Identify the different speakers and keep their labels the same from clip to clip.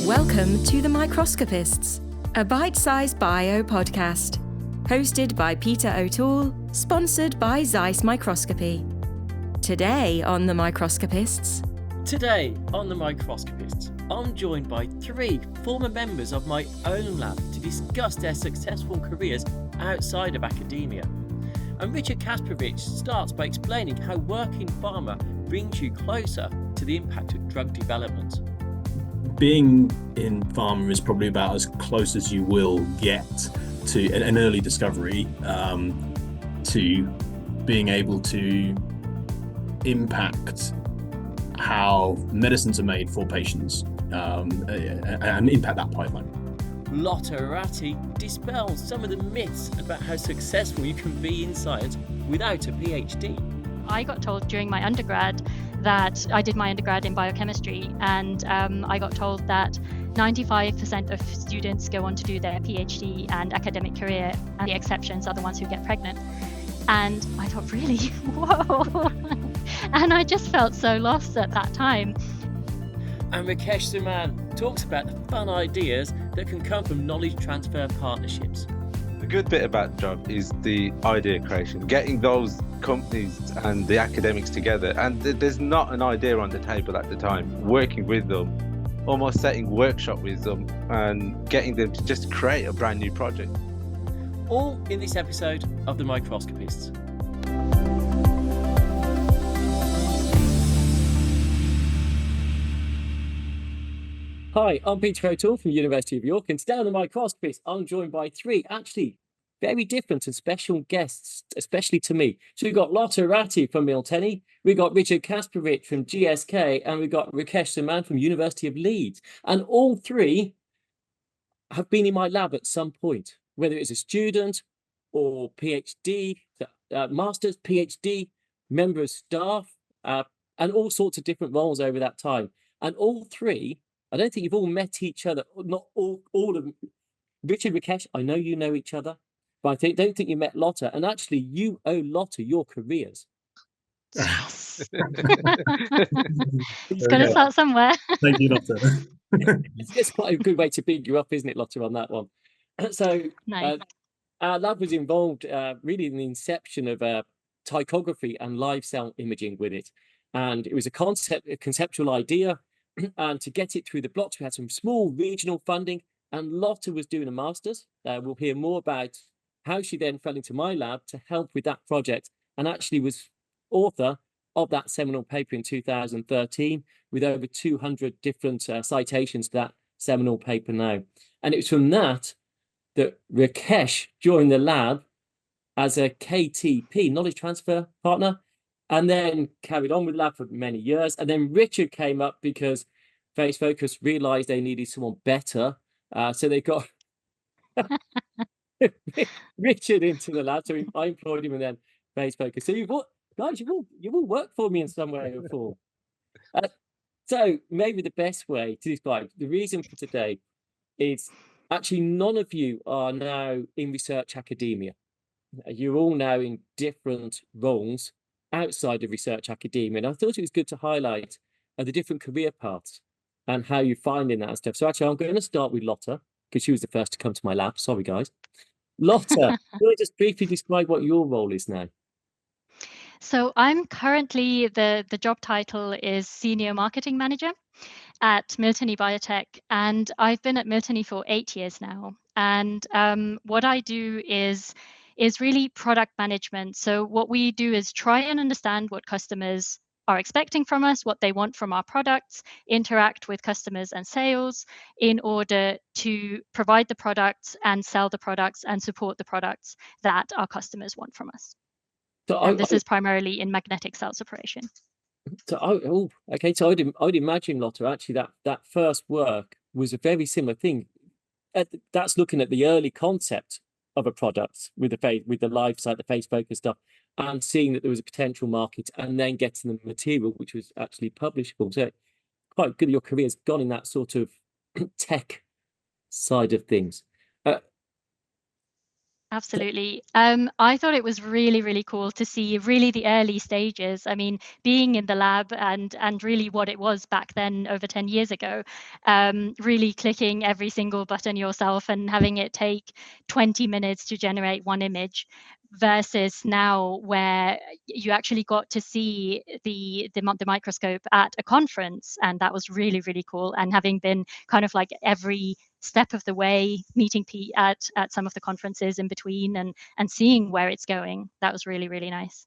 Speaker 1: Welcome to the Microscopists, a bite-sized bio podcast, hosted by Peter O'Toole, sponsored by Zeiss Microscopy. Today on the Microscopists, I'm joined by three former members of my own lab to discuss their successful careers outside of academia. And Richard Kasprowicz starts by explaining how working in pharma brings you closer to the impact of drug development.
Speaker 2: Being in pharma is probably about as close as you will get to an early discovery, to being able to impact how medicines are made for patients, and impact that pipeline.
Speaker 3: Lotta Räty dispels some of the myths about how successful you can be in science without a PhD.
Speaker 4: I got told during my undergrad that I did my undergrad in biochemistry, and I got told that 95% of students go on to do their PhD and academic career, and the exceptions are the ones who get pregnant. And I thought, really? Whoa! And I just felt so lost at that time.
Speaker 3: And Rakesh Suman talks about the fun ideas that can come from knowledge transfer partnerships.
Speaker 5: The good bit about the job is the idea creation, getting those companies and the academics together, and there's not an idea on the table at the time, working with them, almost setting workshop with them and getting them to just create a brand new project.
Speaker 3: All in this episode of The Microscopists. Hi, I'm Peter O'Toole from the University of York, and today on The Microscopists, I'm joined by three actually very different and special guests, especially to me. So we've got Lotta Räty from Miltenyi, we've got Richard Kasprowicz from GSK, and we've got Rakesh Suman from University of Leeds. And all three have been in my lab at some point, whether it's a student or PhD, master's, PhD, member of staff, and all sorts of different roles over that time. And all three, I don't think you've all met each other, not all of them. Richard, Rakesh, I know you know each other, but I don't think you met Lotta. And actually, you owe Lotta your careers.
Speaker 4: It's going to start somewhere.
Speaker 2: Thank you, Lotta.
Speaker 3: It's quite a good way to big you up, isn't it, Lotta, on that one? So
Speaker 4: Nice.
Speaker 3: our lab was involved really in the inception of tychography and live cell imaging with it. And it was a conceptual idea. And to get it through the blocks, we had some small regional funding, and Lotta was doing a master's. We'll hear more about how she then fell into my lab to help with that project, and actually was author of that seminal paper in 2013 with over 200 different citations to that seminal paper now. And it was from that Rakesh joined the lab as a KTP, knowledge transfer partner, and then carried on with the lab for many years. And then Richard came up because Face Focus realized they needed someone better. So they got Richard into the lab. So I employed him, and then Face Focus. So you've all worked for me in some way or form. So maybe the best way to describe the reason for today is actually none of you are now in research academia. You're all now in different roles outside of research academia, and I thought it was good to highlight the different career paths and how you're finding that and stuff. So actually, I'm going to start with Lotta because she was the first to come to my lab. Sorry, guys. Lotta, can you just briefly describe what your role is now?
Speaker 4: So I'm currently, the job title is Senior Marketing Manager at Miltenyi Biotec, and I've been at Miltenyi for 8 years now. And what I do is really product management. So what we do is try and understand what customers are expecting from us, what they want from our products, interact with customers and sales in order to provide the products and sell the products and support the products that our customers want from us. So this is primarily in magnetic cell separation.
Speaker 3: So I'd imagine, Lotta, actually that first work was a very similar thing. That's looking at the early concept of a product with the live site, the face focus stuff, and seeing that there was a potential market, and then getting the material which was actually publishable. So quite good your career's gone in that sort of tech side of things.
Speaker 4: Absolutely. I thought it was really, really cool to see really the early stages. I mean, being in the lab and really what it was back then over 10 years ago, really clicking every single button yourself and having it take 20 minutes to generate one image versus now where you actually got to see the microscope at a conference, and that was really, really cool. And having been kind of like every step of the way, meeting Pete at some of the conferences in between and seeing where it's going, that was really, really nice.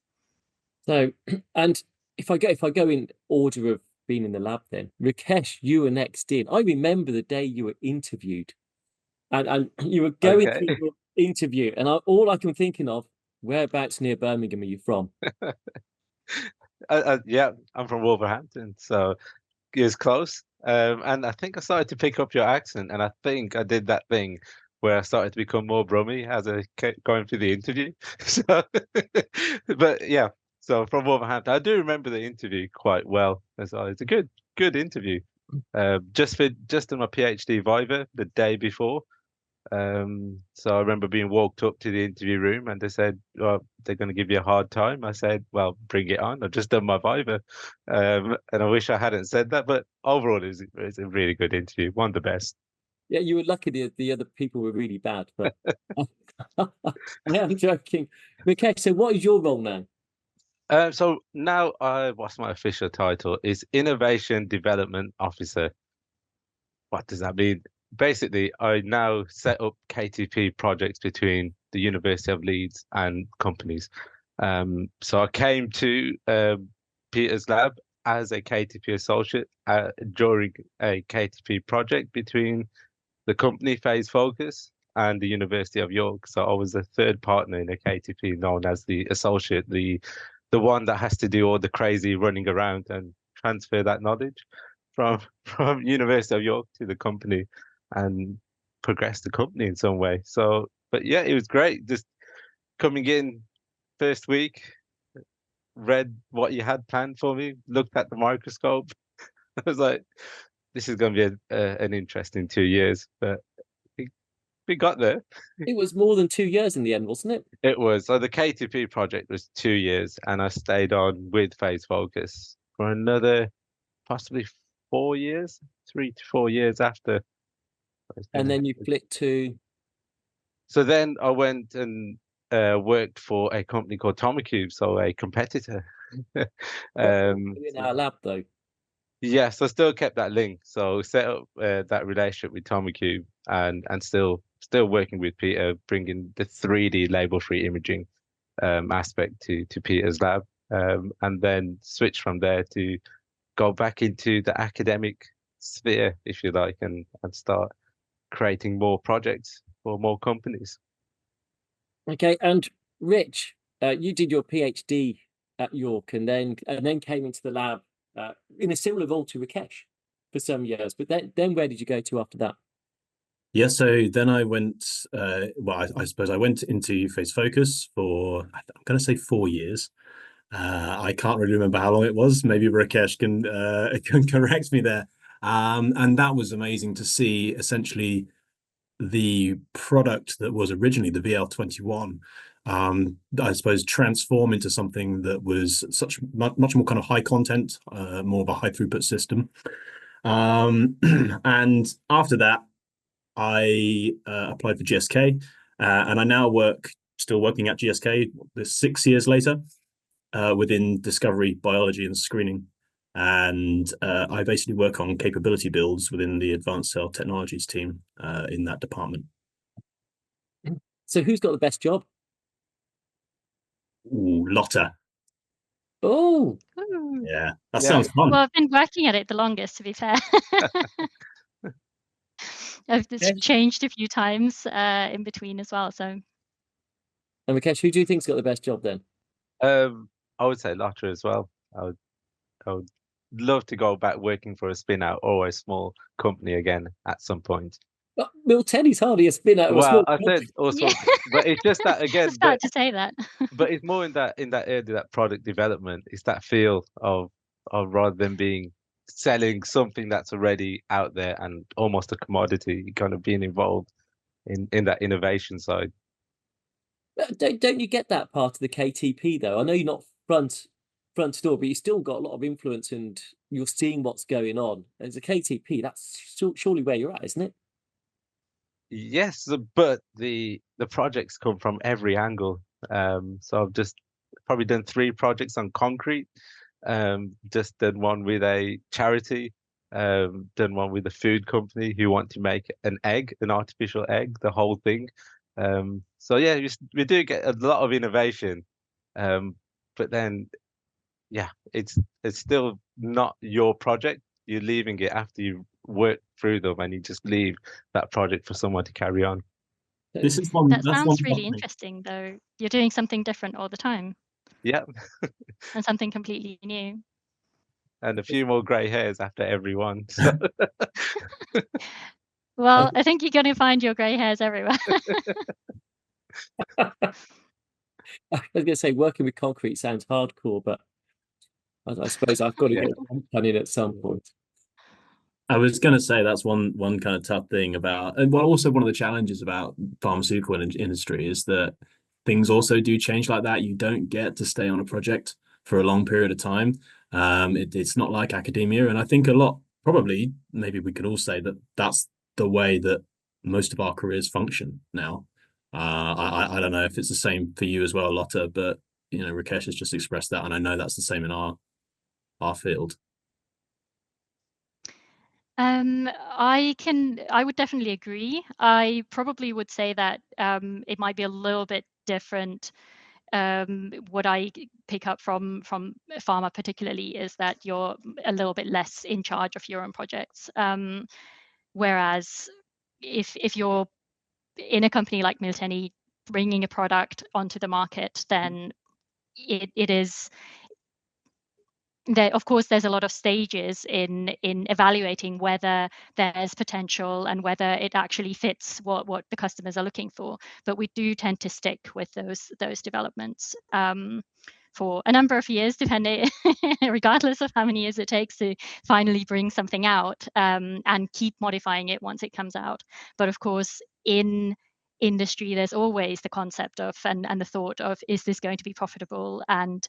Speaker 3: So, and if I go in order of being in the lab, then Rakesh, you were next in. I remember the day you were interviewed, and you were going
Speaker 5: Okay.
Speaker 3: through your interview, and all I can thinking of, whereabouts near Birmingham are you from?
Speaker 5: Yeah, I'm from Wolverhampton, so it was close. And I think I started to pick up your accent, and I think I did that thing where I started to become more Brummy as I kept going through the interview. So, but yeah, so from Wolverhampton, I do remember the interview quite well as well. It's a good interview. Just in my PhD Viva the day before. So I remember being walked up to the interview room and they said, well, they're going to give you a hard time. I said, well, bring it on. I've just done my Viva. And I wish I hadn't said that, but overall, it was a really good interview. One of the best.
Speaker 3: Yeah, you were lucky the other people were really bad, but I am joking. Rakesh, so what is your role now?
Speaker 5: So now what's my official title? Is Innovation Development Officer. What does that mean? Basically, I now set up KTP projects between the University of Leeds and companies. So I came to Peter's lab as a KTP associate during a KTP project between the company Phase Focus and the University of York. So I was the third partner in a KTP, known as the associate, the one that has to do all the crazy running around and transfer that knowledge from University of York to the company and progress the company in some way. So, but yeah, it was great. Just coming in first week, read what you had planned for me, looked at the microscope. I was like, this is going to be an interesting 2 years, but we got there.
Speaker 3: It was more than 2 years in the end, wasn't it?
Speaker 5: It was. So the KTP project was 2 years, and I stayed on with Phase Focus for another possibly 4 years, 3 to 4 years after.
Speaker 3: And then you flipped to.
Speaker 5: So then I went and worked for a company called Tomicube, so a competitor.
Speaker 3: In our lab, though.
Speaker 5: Yes, I still kept that link. So set up that relationship with Tomicube and still working with Peter, bringing the 3D label-free imaging aspect to Peter's lab, and then switch from there to go back into the academic sphere, if you like, and start creating more projects for more companies.
Speaker 3: Okay, and Rich, you did your PhD at York and then came into the lab in a similar role to Rakesh for some years. But then where did you go to after that?
Speaker 2: Yeah, so then I went, I suppose I went into Phase Focus for, I'm going to say 4 years. I can't really remember how long it was. Maybe Rakesh can correct me there. And that was amazing to see essentially the product that was originally the VL21, I suppose, transform into something that was much more kind of high content, more of a high throughput system. And after that, I applied for GSK, and I now still working at GSK 6 years later, within discovery, biology, and screening. And I basically work on capability builds within the advanced cell technologies team in that department.
Speaker 3: So who's got the best job?
Speaker 2: Ooh, Lotta.
Speaker 3: Oh,
Speaker 2: yeah, that sounds fun.
Speaker 4: Well, I've been working at it the longest, to be fair. I've changed a few times in between as well. So,
Speaker 3: and Rakesh, who do you think's got the best job then?
Speaker 5: I would say Lotta as well. I would love to go back working for a spin out or a small company again at some point.
Speaker 3: Well, Miltenyi's hardly a spin out.
Speaker 5: Well, I said also, but it's just that again.
Speaker 4: I was about to say that.
Speaker 5: But it's more in that area, that product development. It's that feel of rather than being selling something that's already out there and almost a commodity, kind of being involved in that innovation side.
Speaker 3: Don't you get that part of the KTP though? I know you're not front door, but you still got a lot of influence and you're seeing what's going on. As a KTP, that's surely where you're at, isn't it?
Speaker 5: Yes, but the projects come from every angle. So I've just probably done 3 projects on concrete. Just done one with a charity. Done one with a food company who want to make an artificial egg, the whole thing. So yeah, we do get a lot of innovation. But then, yeah, it's still not your project. You're leaving it after you work through them, and you just leave that project for someone to carry on.
Speaker 2: This is one.
Speaker 4: That
Speaker 2: That's one
Speaker 4: sounds really
Speaker 2: topic.
Speaker 4: interesting, though. You're doing something different all the time
Speaker 5: Yeah,
Speaker 4: and something completely new.
Speaker 5: and a few more grey hairs after every one. So.
Speaker 4: Well, I think you're going to find your grey hairs everywhere.
Speaker 3: I was going to say working with concrete sounds hardcore, but I suppose I've got to
Speaker 5: Yeah.
Speaker 3: get one plan in at some point.
Speaker 2: I was going to say that's one kind of tough thing about, and also one of the challenges about pharmaceutical industry is that things also do change like that. You don't get to stay on a project for a long period of time. It's not like academia, and I think a lot, probably, maybe we could all say that that's the way that most of our careers function now. I don't know if it's the same for you as well, Lotta, but Rakesh has just expressed that, and I know that's the same in our field.
Speaker 4: I would definitely agree. I probably would say that it might be a little bit different. What I pick up from Pharma particularly is that you're a little bit less in charge of your own projects. Whereas if you're in a company like Miltenyi bringing a product onto the market, then it is there. Of course, there's a lot of stages in evaluating whether there's potential and whether it actually fits what the customers are looking for. But we do tend to stick with those developments for a number of years, depending, regardless of how many years it takes to finally bring something out, and keep modifying it once it comes out. But of course, in industry, there's always the concept of and the thought of, is this going to be profitable, and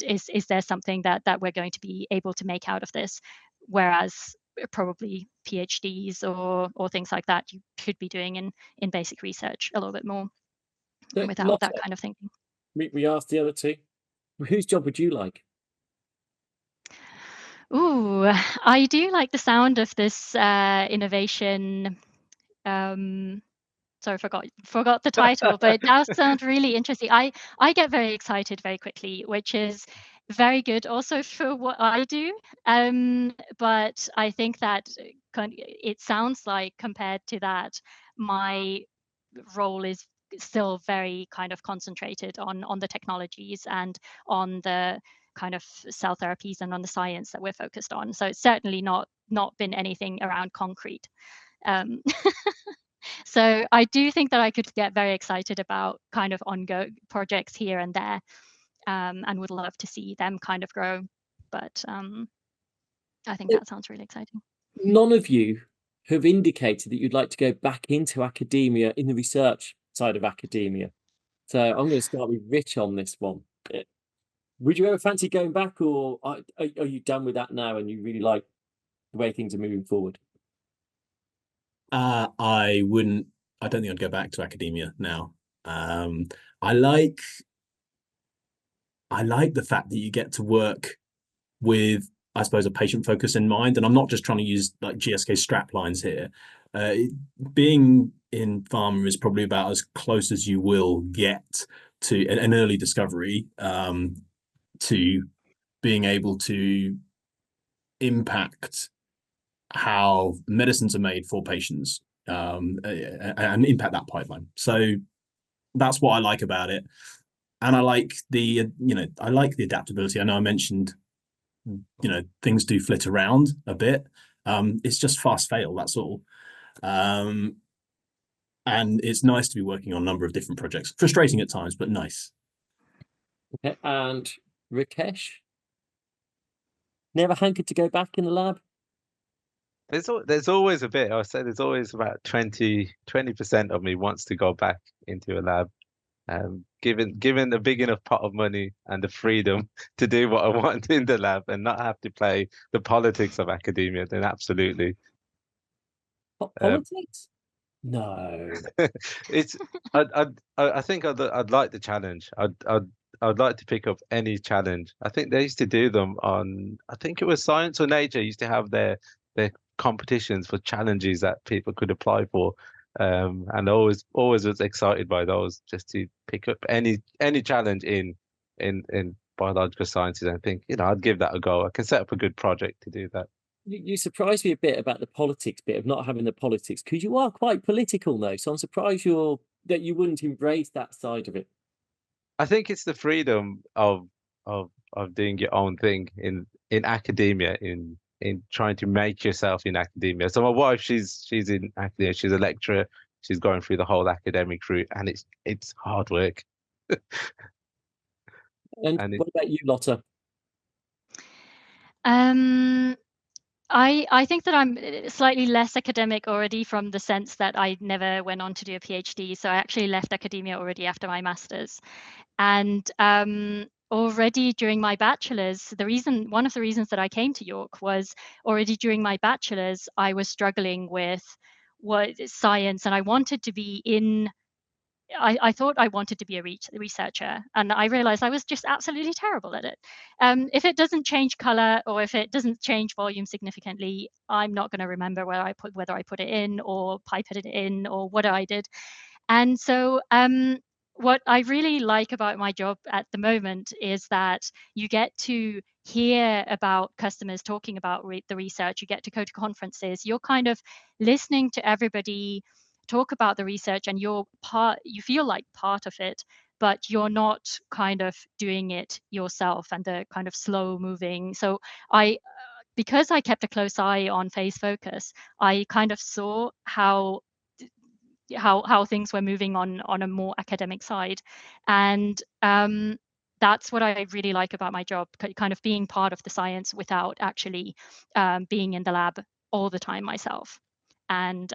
Speaker 4: is there something that we're going to be able to make out of this? Whereas probably PhDs or things like that you could be doing in basic research a little bit more without
Speaker 3: Lotta,
Speaker 4: that kind of thinking.
Speaker 3: we asked the other two, whose job would you like?
Speaker 4: Ooh, I do like the sound of this innovation. Sorry, forgot the title, but it does sound really interesting. I get very excited very quickly, which is very good also for what I do. But I think that it sounds like, compared to that, my role is still very kind of concentrated on the technologies and on the kind of cell therapies and on the science that we're focused on. So it's certainly not been anything around concrete. So I do think that I could get very excited about kind of ongoing projects here and there, and would love to see them kind of grow. But I think that sounds really exciting.
Speaker 3: None of you have indicated that you'd like to go back into academia, in the research side of academia. So I'm going to start with Rich on this one. Would you ever fancy going back, or are you done with that now and you really like the way things are moving forward?
Speaker 2: I wouldn't. I don't think I'd go back to academia now. I like the fact that you get to work with, I suppose, a patient focus in mind. And I'm not just trying to use like GSK strap lines here. Being in pharma is probably about as close as you will get to an early discovery, to being able to impact how medicines are made for patients, and impact that pipeline. So that's what I like about it. And I like the adaptability. I know I mentioned, things do flit around a bit. It's just fast fail, that's all. And it's nice to be working on a number of different projects. Frustrating at times, but nice.
Speaker 3: Okay, and Rakesh? Never hankered to go back in the lab?
Speaker 5: There's always a bit. I would say there's always about 20% of me wants to go back into a lab. Given a big enough pot of money and the freedom to do what I want in the lab and not have to play the politics of academia, then absolutely.
Speaker 3: Politics? No.
Speaker 5: It's I think I'd like the challenge. I'd like to pick up any challenge. I think they used to do them on, I think it was Science or Nature used to have their competitions for challenges that people could apply for. And I always was excited by those, just to pick up any challenge in biological sciences. I think, I'd give that a go. I can set up a good project to do that.
Speaker 3: You surprised me a bit about the politics bit of not having the politics, because you are quite political though. So I'm surprised that you wouldn't embrace that side of it.
Speaker 5: I think it's the freedom of doing your own thing in academia, in trying to make yourself in academia. So my wife, she's in academia, she's a lecturer, she's going through the whole academic route, and it's hard work.
Speaker 3: And what about you, Lotta?
Speaker 4: I think that I'm slightly less academic already, from the sense that I never went on to do a PhD. So I actually left academia already after my master's. And already during my bachelor's, one of the reasons that I came to York was already during my bachelor's, I was struggling with what science, and I wanted to be in. I thought I wanted to be a researcher, and I realized I was just absolutely terrible at it. If it doesn't change color, or if it doesn't change volume significantly, I'm not going to remember whether I put it in or pipetted it in or what I did. And so what I really like about my job at the moment is that you get to hear about customers talking about the research. You get to go to conferences. You're kind of listening to everybody talk about the research, and you feel like part of it, but you're not kind of doing it yourself, and the kind of slow moving. So because I kept a close eye on phase focus, I kind of saw how things were moving on a more academic side. And that's what I really like about my job, kind of being part of the science without actually being in the lab all the time myself. And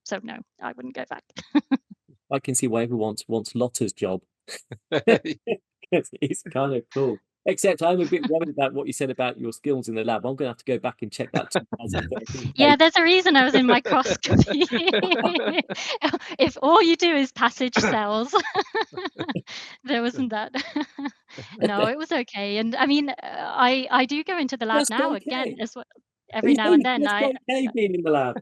Speaker 4: so no, I wouldn't go back.
Speaker 3: I can see why everyone wants Lotta's job. It's kind of cool. Except I'm a bit worried about what you said about your skills in the lab. I'm going to have to go back and check that.
Speaker 4: Yeah, there's a reason I was in microscopy. If all you do is passage cells, there wasn't that. No, it was okay. And I mean, I do go into the lab
Speaker 3: That's
Speaker 4: now
Speaker 3: okay.
Speaker 4: again as well. Every now and then.
Speaker 3: That's okay being in the lab.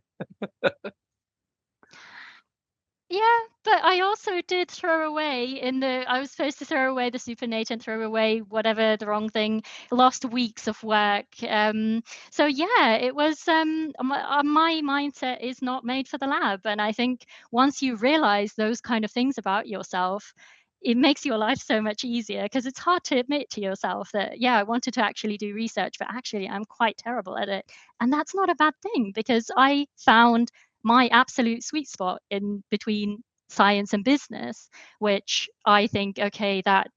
Speaker 4: Yeah, but I also did throw away I was supposed to throw away the supernatant, throw away whatever the wrong thing, lost weeks of work. So yeah, it was, my mindset is not made for the lab. And I think once you realize those kind of things about yourself, it makes your life so much easier, because it's hard to admit to yourself that, yeah, I wanted to actually do research, but actually I'm quite terrible at it. And that's not a bad thing, because I found my absolute sweet spot in between science and business, which I think, okay, that,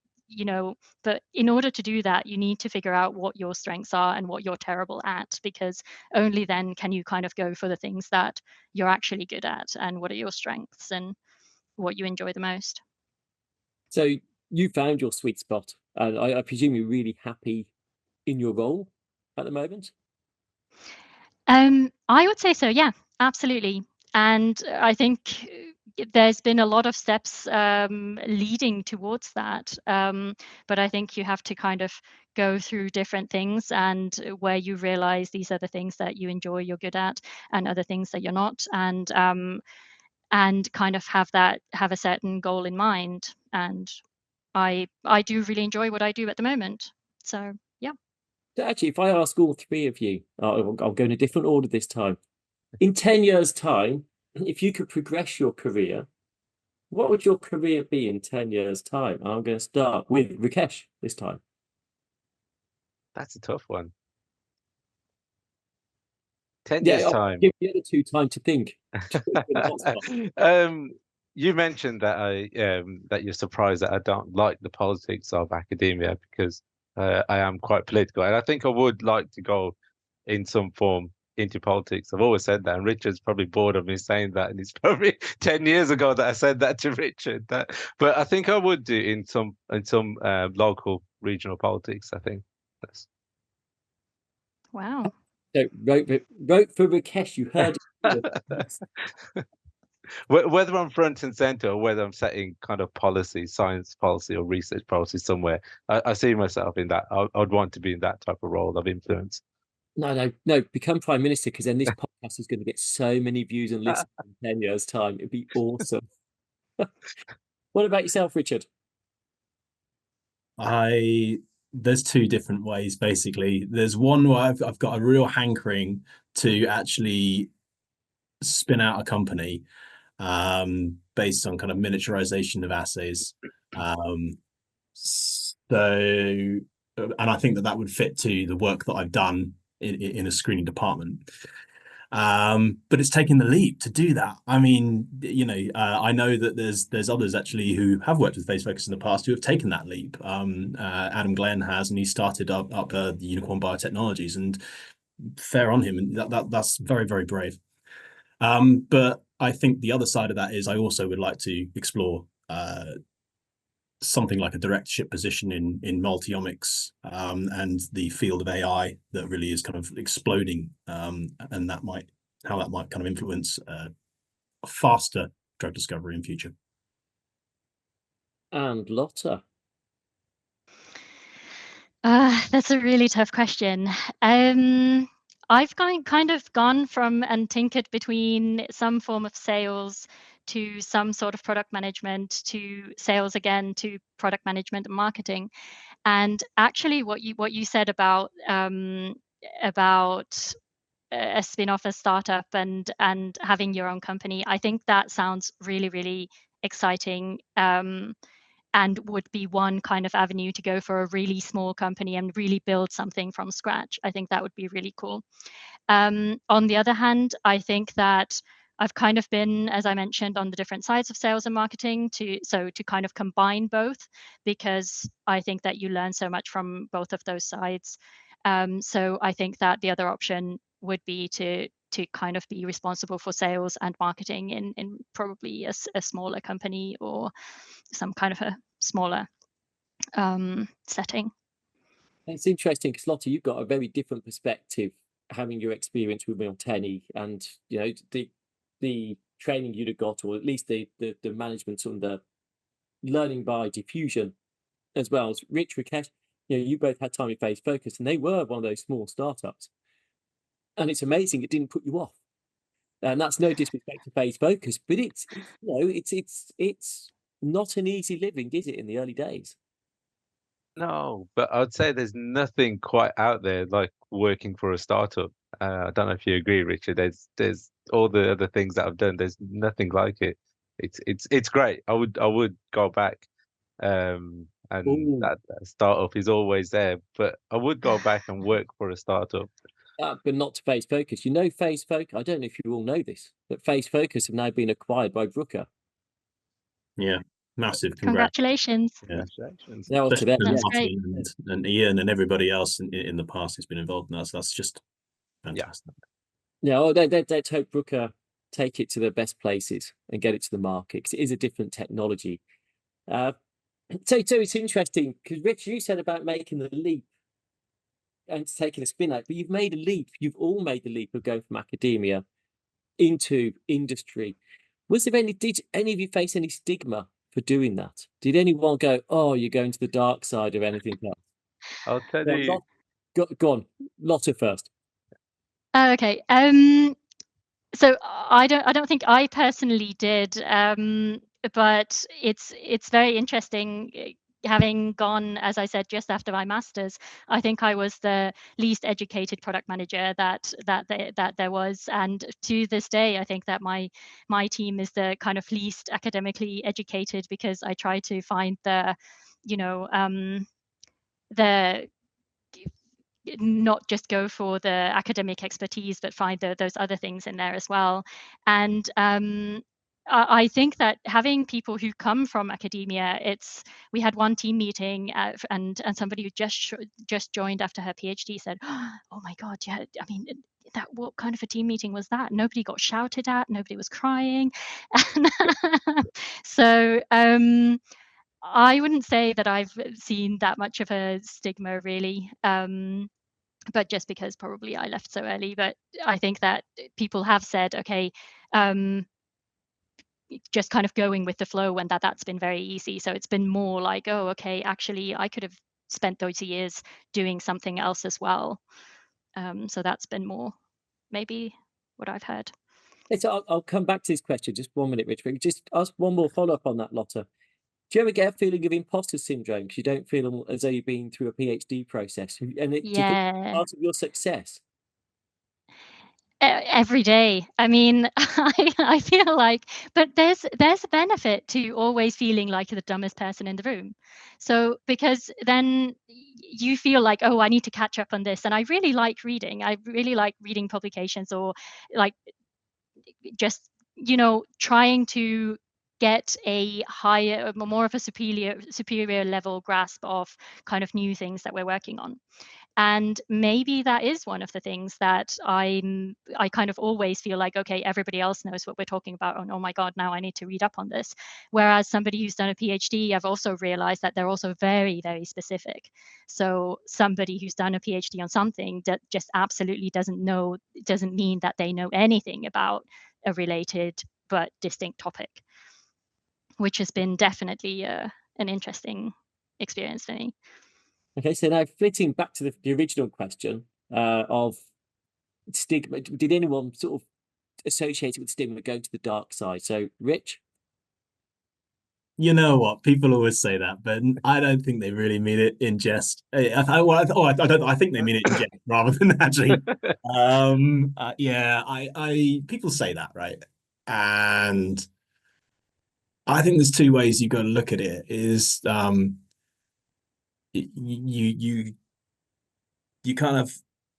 Speaker 4: but in order to do that, you need to figure out what your strengths are and what you're terrible at, because only then can you kind of go for the things that you're actually good at, and what are your strengths and what you enjoy the most.
Speaker 3: So you found your sweet spot, and I presume you're really happy in your role at the moment?
Speaker 4: I would say so, yeah, absolutely. And I think there's been a lot of steps leading towards that. But I think you have to kind of go through different things, and where you realize these are the things that you enjoy, you're good at, and other things that you're not. And kind of have a certain goal in mind. And I do really enjoy what I do at the moment. So yeah.
Speaker 3: So actually, if I ask all three of you, I'll go in a different order this time. In 10 years' time, if you could progress your career, what would your career be in 10 years' time? I'm going to start with Rakesh this time.
Speaker 5: That's a tough one. 10 years' time.
Speaker 3: Give the other two time to think.
Speaker 5: You mentioned that that you're surprised that I don't like the politics of academia, because I am quite political, and I think I would like to go in some form into politics. I've always said that, and Richard's probably bored of me saying that, and it's probably 10 years ago that I said that to Richard. But I think I would do in some local regional politics. I think that's.
Speaker 4: Wow.
Speaker 3: So wrote for Rakesh. You heard it.
Speaker 5: Whether I'm front and center or whether I'm setting kind of policy, science policy or research policy somewhere, I see myself in that. I'd want to be in that type of role of influence.
Speaker 3: No, become Prime Minister, because then this podcast is going to get so many views and listens in 10 years' time. It'd be awesome. What about yourself, Richard?
Speaker 2: There's two different ways, basically. There's one where I've got a real hankering to actually spin out a company based on kind of miniaturization of assays. And I think that would fit to the work that I've done in a screening department. But it's taking the leap to do that. I mean, I know that there's others actually who have worked with Phase Focus in the past who have taken that leap. Adam Glenn has, and he started up the Unicorn Biotechnologies, and fair on him, and that's very, very brave. But I think the other side of that is I also would like to explore something like a directorship position in multiomics and the field of AI that really is kind of exploding, and how that might kind of influence faster drug discovery in future.
Speaker 3: And Lotta?
Speaker 4: That's a really tough question. I've kind of gone from and tinkered between some form of sales to some sort of product management to sales again to product management and marketing. And actually, what you said about a spin-off, a startup, and having your own company, I think that sounds really, really exciting. And would be one kind of avenue to go for a really small company and really build something from scratch. I think that would be really cool. On the other hand, I think that I've kind of been, as I mentioned, on the different sides of sales and marketing to kind of combine both, because I think that you learn so much from both of those sides. So I think that the other option would be to kind of be responsible for sales and marketing in probably a smaller company or some kind of a smaller setting.
Speaker 3: It's interesting because, Lotta, you've got a very different perspective, having your experience with Miltenyi and the training you'd have got, or at least the management and the learning by diffusion, as well as Rich, Rakesh. You both had time in Phase Focus, and they were one of those small startups. And it's amazing it didn't put you off. And that's no disrespect to Phase Focus, but it's not an easy living, is it, in the early days?
Speaker 5: No, but I'd say there's nothing quite out there like working for a startup. I don't know if you agree, Richard. There's all the other things that I've done. There's nothing like it. It's great. I would go back. And that startup is always there. But I would go back and work for a startup.
Speaker 3: But not to Phase Focus. Phase Focus, I don't know if you all know this, but Phase Focus have now been acquired by Bruker.
Speaker 2: Yeah, massive
Speaker 4: congratulations.
Speaker 2: Yeah.
Speaker 5: Congratulations.
Speaker 3: Now to them,
Speaker 4: That's great.
Speaker 2: And Ian and everybody else in the past who's been involved in that. So that's just fantastic.
Speaker 3: Yeah, let's hope Bruker take it to the best places and get it to the market, because it is a different technology. So it's interesting because, Rich, you said about making the leap and taking a spin out, but you've made a leap. You've all made the leap of going from academia into industry. Did any of you face any stigma for doing that? Did anyone go, "Oh, you're going to the dark side," or anything else?
Speaker 5: I'll tell you.
Speaker 3: Go on, Lotta first.
Speaker 4: Okay. So I don't think I personally did, but it's very interesting. Having gone, as I said, just after my master's, I think I was the least educated product manager that there was, and to this day, I think that my team is the kind of least academically educated, because I try to find the not just go for the academic expertise, but find those other things in there as well. And I think that having people who come from academia, we had one team meeting and somebody who just joined after her PhD said, "Oh my God, yeah, I mean, what kind of a team meeting was that? Nobody got shouted at, nobody was crying." So I wouldn't say that I've seen that much of a stigma really. But just because probably I left so early, but I think that people have said, okay, just kind of going with the flow, and that's been very easy. So it's been more like, oh, okay, actually I could have spent those years doing something else as well. So that's been more maybe what I've heard.
Speaker 3: So I'll come back to this question just 1 minute, Rich. But just ask one more follow up on that, Lotta. Do you ever get a feeling of imposter syndrome because you don't feel as though you've been through a PhD process? And do you think it's part of your success?
Speaker 4: Every day. I mean, I feel like, but there's a benefit to always feeling like the dumbest person in the room. So because then you feel like, oh, I need to catch up on this. And I really like reading. I really like reading publications, or like just, trying to get a higher, more of a superior level grasp of kind of new things that we're working on. And maybe that is one of the things that I kind of always feel like, okay, everybody else knows what we're talking about, and oh my God, now I need to read up on this. Whereas somebody who's done a PhD, I've also realized that they're also very, very specific. So somebody who's done a PhD on something that just absolutely doesn't mean that they know anything about a related but distinct topic, which has been definitely an interesting experience for me.
Speaker 3: Okay, so now flitting back to the original question of stigma, did anyone sort of associate it with stigma going to the dark side? So, Rich?
Speaker 2: You know what? People always say that, but I don't think they really mean it in jest. I think they mean it in jest rather than actually. People say that, right? And I think there's two ways you've got to look at it. Is you kind of,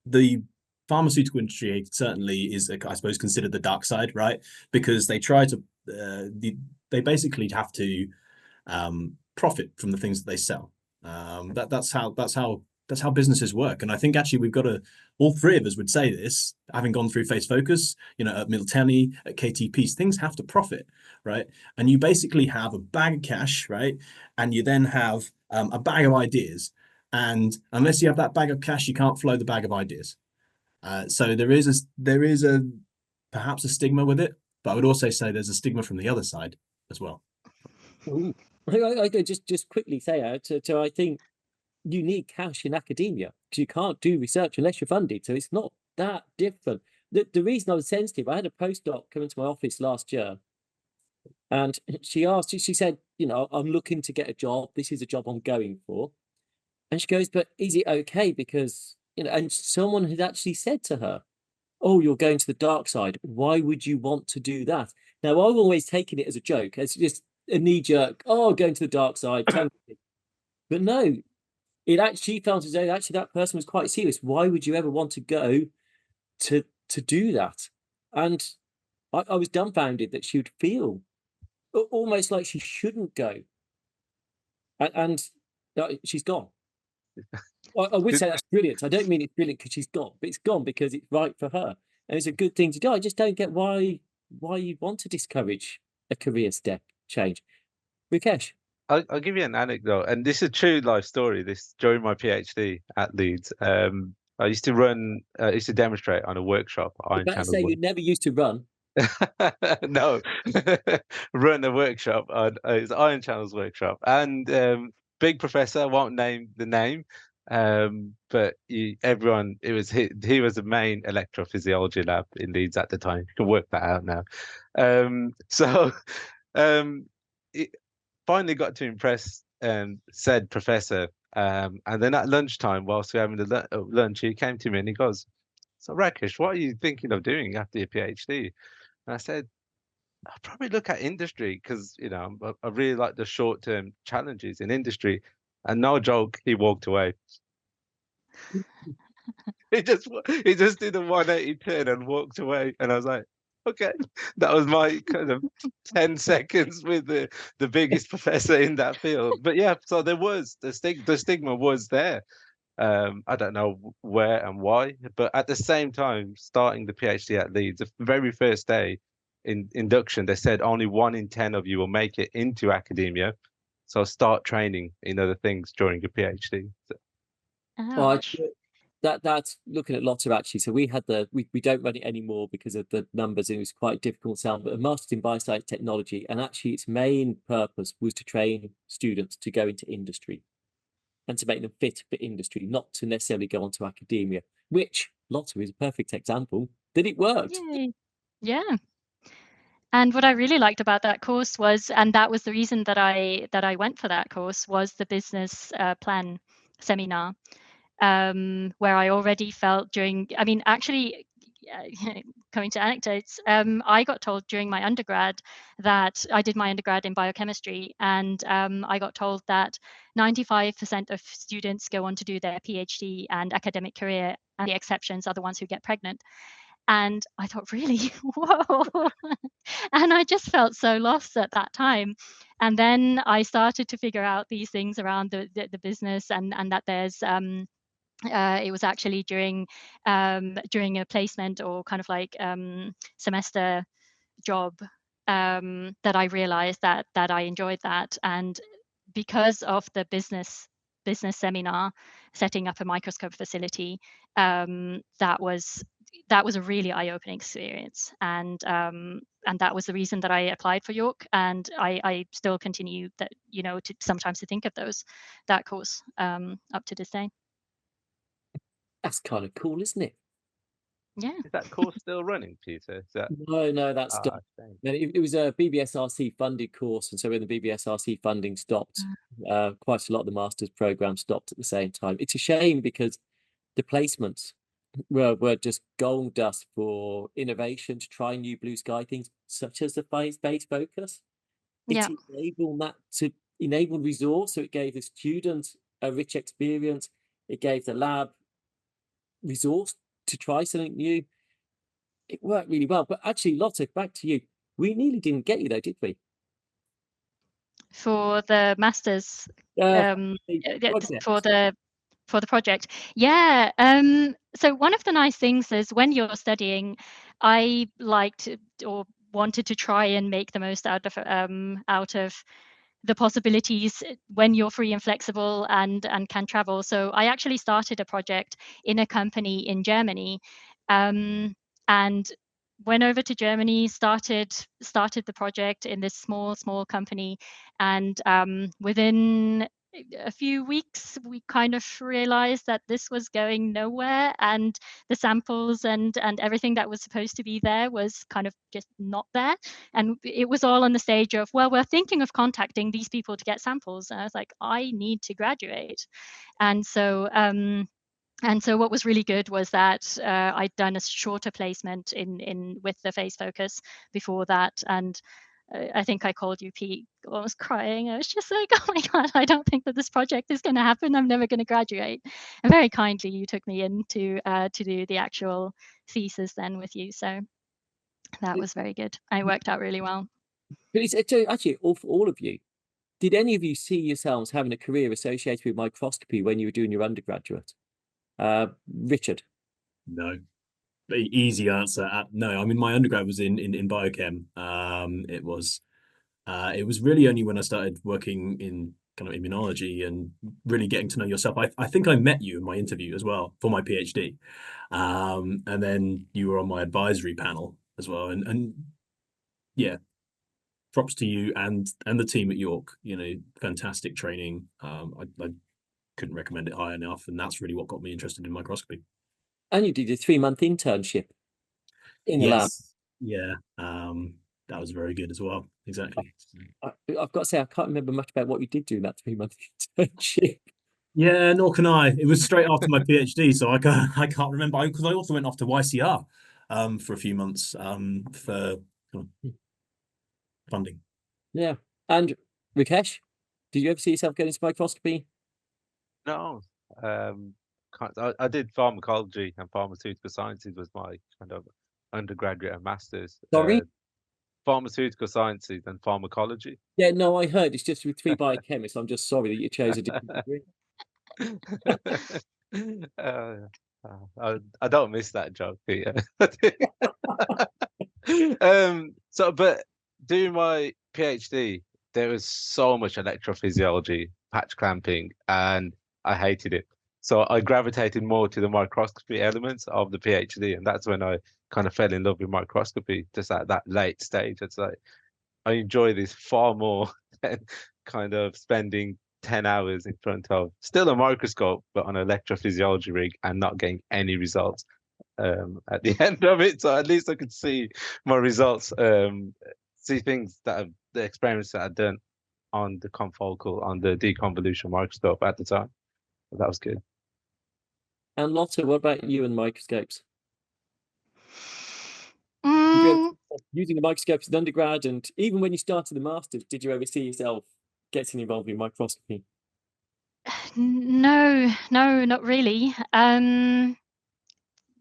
Speaker 2: the pharmaceutical industry certainly is, I suppose, considered the dark side, right? Because they try to they basically have to profit from the things that they sell. That's how businesses work. And I think actually we've got to, all three of us would say this, having gone through Face Focus, at Miltenyi, at KTPs, things have to profit, right? And you basically have a bag of cash, right? And you then have a bag of ideas. And unless you have that bag of cash, you can't flow the bag of ideas. So there is perhaps a stigma with it, but I would also say there's a stigma from the other side as well.
Speaker 3: Ooh. I could just quickly say, I think you need cash in academia because you can't do research unless you're funded. So it's not that different. The reason I was sensitive, I had a postdoc come into my office last year, and she said, I'm looking to get a job. This is a job I'm going for. And she goes, but is it okay? Because, and someone had actually said to her, oh, you're going to the dark side. Why would you want to do that? Now, I've always taken it as a joke, as just a knee jerk, oh, going to the dark side. But no, she felt as though actually that person was quite serious. Why would you ever want to go to do that? And I was dumbfounded that she would feel almost like she shouldn't go. And she's gone. I would say that's brilliant. I don't mean it's brilliant because she's gone, but it's gone because it's right for her. And it's a good thing to do. I just don't get why you want to discourage a career step change. Rakesh?
Speaker 5: I'll give you an anecdote, and this is a true life story. This during my PhD at Leeds. I used to demonstrate on a workshop. Iron Channel.
Speaker 3: Say you never used to run.
Speaker 5: No, run a workshop on it's Iron Channel's workshop, and big professor, I won't name the name, but everyone, he was the main electrophysiology lab in Leeds at the time. You can work that out now. It finally got to impress said professor, and then at lunchtime, whilst we were having the lunch, he came to me and he goes, "So Rakesh, what are you thinking of doing after your PhD?" And I said, "I'll probably look at industry because I really like the short-term challenges in industry." And no joke, he walked away. He just did a 180 turn and walked away, and I was like, Okay, that was my kind of 10 seconds with the biggest professor in that field. But yeah, so there was the stigma was there. I don't know where and why, but at the same time, starting the PhD at Leeds, the very first day in induction, they said only 1 in 10 of you will make it into academia. So start training in other things during your PhD. So,
Speaker 4: Ouch.
Speaker 3: That's looking at Lotta actually. So we had we don't run it anymore because of the numbers, and it was quite difficult to sound. But a master's in bioscience technology, and actually its main purpose was to train students to go into industry and to make them fit for industry, not to necessarily go on to academia, which Lotta is a perfect example that it worked.
Speaker 4: Yay. Yeah. And what I really liked about that course was, and that was the reason that I went for that course, was the business plan seminar, where I already felt during, I mean, actually, coming to anecdotes, I got told during my undergrad that I did my undergrad in biochemistry, and I got told that 95% of students go on to do their PhD and academic career, and the exceptions are the ones who get pregnant. And I thought, really? Whoa. And I just felt so lost at that time. And then I started to figure out these things around the business, and that there's it was actually during a placement or kind of like semester job that I realized that I enjoyed that. And because of the business seminar, setting up a microscope facility, that was a really eye-opening experience, and that was the reason that I applied for York, and I still continue that, you know, to sometimes to think of that course up to this day.
Speaker 3: That's kind of cool, isn't it?
Speaker 4: Yeah.
Speaker 5: is that course still running, Peter? Is that
Speaker 3: No, that's done.
Speaker 5: shame.
Speaker 3: And it was a BBSRC funded course, and so when the BBSRC funding stopped, quite a lot of the master's program stopped at the same time. It's a shame because the placements were just gold dust for innovation, to try new blue sky things, such as the phase-based focus.
Speaker 4: Yeah.
Speaker 3: It enabled that to enable resource, so it gave the students a rich experience. It gave the lab resource to try something new. It worked really well. But actually, Lotta, back to you. We nearly didn't get you though, did we?
Speaker 4: For the masters,
Speaker 3: Yeah,
Speaker 4: for the project. Yeah. So one of the nice things is when you're studying, I liked or wanted to try and make the most out of the possibilities when you're free and flexible and can travel. So I actually started a project in a company in Germany, and went over to Germany, started the project in this small company, and within a few weeks we kind of realized that this was going nowhere, and the samples and everything that was supposed to be there was kind of just not there. And it was all on the stage of, well, we're thinking of contacting these people to get samples, and I was like, I need to graduate. And so what was really good was that I'd done a shorter placement in with the phase focus before that, and I think I called you, Pete, almost crying. I was just like, oh my God, I don't think that this project is going to happen. I'm never going to graduate. And very kindly, you took me in to do the actual thesis then with you. So that was very good. It worked out really well.
Speaker 3: But it's actually for all of you. Did any of you see yourselves having a career associated with microscopy when you were doing your undergraduate? Richard?
Speaker 2: No. Easy answer. No, I mean, my undergrad was in biochem. It was really only when I started working in kind of immunology and really getting to know yourself. I think I met you in my interview as well for my PhD. And then you were on my advisory panel as well. And yeah, props to you and the team at York. You know, fantastic training. I couldn't recommend it high enough, and that's really what got me interested in microscopy.
Speaker 3: And you did a 3-month internship in the lab.
Speaker 2: Yeah, that was very good as well. Exactly.
Speaker 3: I've got to say, I can't remember much about what you did during that 3-month internship.
Speaker 2: Yeah, nor can I. It was straight after my PhD, so I can't remember, because I also went off to YCR for a few months for funding.
Speaker 3: Yeah. And Rakesh, did you ever see yourself getting into microscopy?
Speaker 5: No. I did pharmacology, and pharmaceutical sciences was my kind of undergraduate and masters.
Speaker 3: Sorry?
Speaker 5: Pharmaceutical sciences and pharmacology.
Speaker 3: Yeah, no, I heard it's just with 3 biochemists. I'm just sorry that you chose a different degree.
Speaker 5: I don't miss that job, Peter. But doing my PhD, there was so much electrophysiology, patch clamping, and I hated it. So I gravitated more to the microscopy elements of the PhD, and that's when I kind of fell in love with microscopy, just at that late stage. It's like I enjoy this far more than kind of spending 10 hours in front of still a microscope, but on an electrophysiology rig and not getting any results at the end of it. So at least I could see my results, see things the experiments that I'd done on the confocal, on the deconvolution microscope at the time. So that was good.
Speaker 3: And Lotta, what about you and microscopes? Using the microscopes in undergrad, and even when you started the masters, did you ever see yourself getting involved in microscopy?
Speaker 4: No, not really.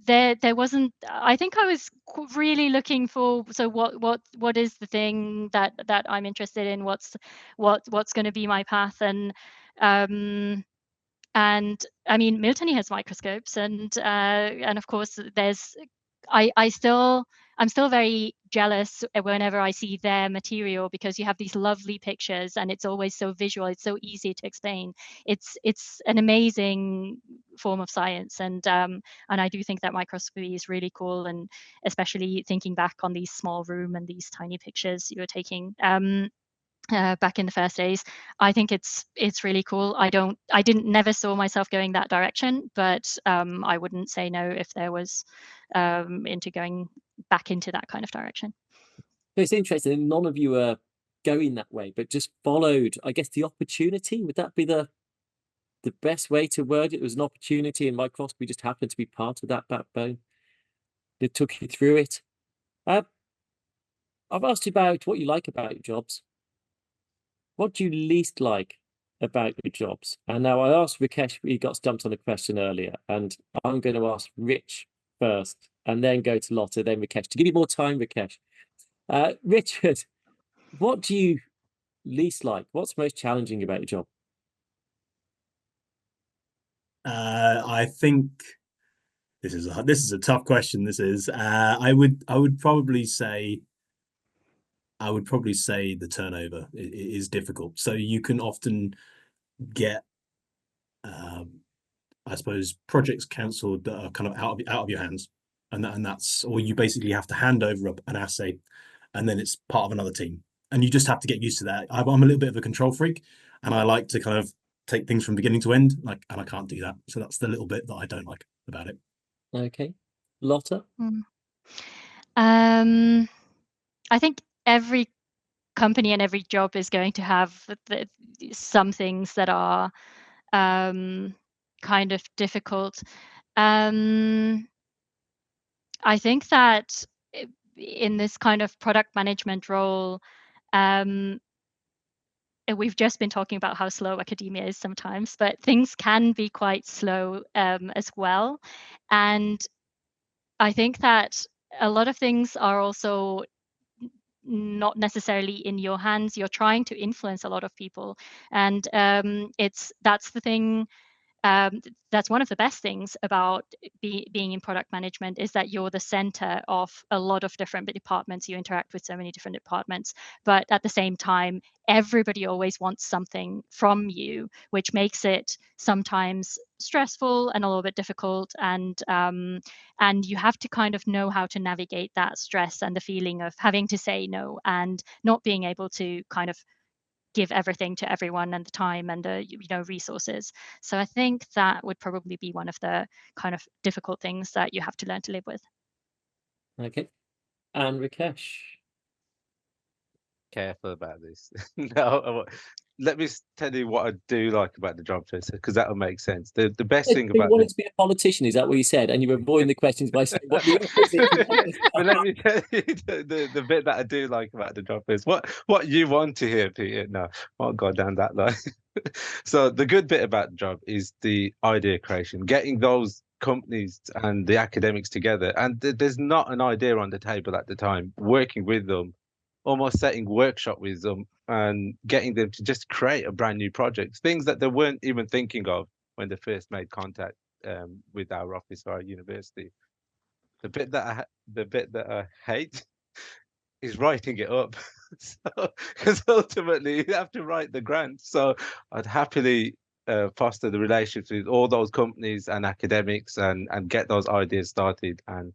Speaker 4: There wasn't. I think I was really looking for. So what is the thing that I'm interested in? What's going to be my path? And I mean, Miltenyi has microscopes, and of course there's. I'm still very jealous whenever I see their material, because you have these lovely pictures and it's always so visual. It's so easy to explain. It's an amazing form of science, and I do think that microscopy is really cool, and especially thinking back on these small room and these tiny pictures you were taking. Back in the first days, I think it's really cool. I never saw myself going that direction, but I wouldn't say no if there was into going back into that kind of direction.
Speaker 3: So it's interesting, none of you are going that way, but just followed, I guess, the opportunity. Would that be the best way to word it? It was an opportunity, and microscopy just happened to be part of that backbone that took you through it. I've asked you about what you like about your jobs. What do you least like about your jobs? And now I asked Rakesh, he got stumped on a question earlier, and I'm going to ask Rich first, and then go to Lotta, then Rakesh. To give you more time, Rakesh. Richard, what do you least like? What's most challenging about your job?
Speaker 2: I think this is a tough question. This is. I would probably say. The turnover is difficult. So you can often get, I suppose, projects cancelled that are kind of out of your hands, and that's, or you basically have to hand over an assay, and then it's part of another team, and you just have to get used to that. I'm a little bit of a control freak, and I like to kind of take things from beginning to end, and I can't do that. So that's the little bit that I don't like about it.
Speaker 3: Okay, Lotta.
Speaker 4: I think every company and every job is going to have some things that are kind of difficult. I think that in this kind of product management role, we've just been talking about how slow academia is sometimes, but things can be quite slow as well. And I think that a lot of things are also not necessarily in your hands. You're trying to influence a lot of people, and that's the thing. That's one of the best things about being in product management, is that you're the center of a lot of different departments. You interact with so many different departments, but at the same time, everybody always wants something from you, which makes it sometimes stressful and a little bit difficult. And you have to kind of know how to navigate that stress and the feeling of having to say no and not being able to kind of give everything to everyone and the time and the resources. So I think that would probably be one of the kind of difficult things that you have to learn to live with. Okay.
Speaker 3: And Rakesh.
Speaker 5: Careful about this. No, let me tell you what I do like about the job first, because that'll make sense. The best thing about
Speaker 3: you wanted to be a politician, is that what you said? And you were avoiding the questions by saying what the opposite.
Speaker 5: But let me tell you the bit that I do like about the job is what you want to hear, Peter. No, I won't go down that line. So the good bit about the job is the idea creation, getting those companies and the academics together, and there's not an idea on the table at the time. Working with them, almost setting workshop with them, and getting them to just create a brand new project, things that they weren't even thinking of when they first made contact with our office or our university. The bit that I hate is writing it up. So, because ultimately you have to write the grant. So I'd happily foster the relationships with all those companies and academics and get those ideas started. And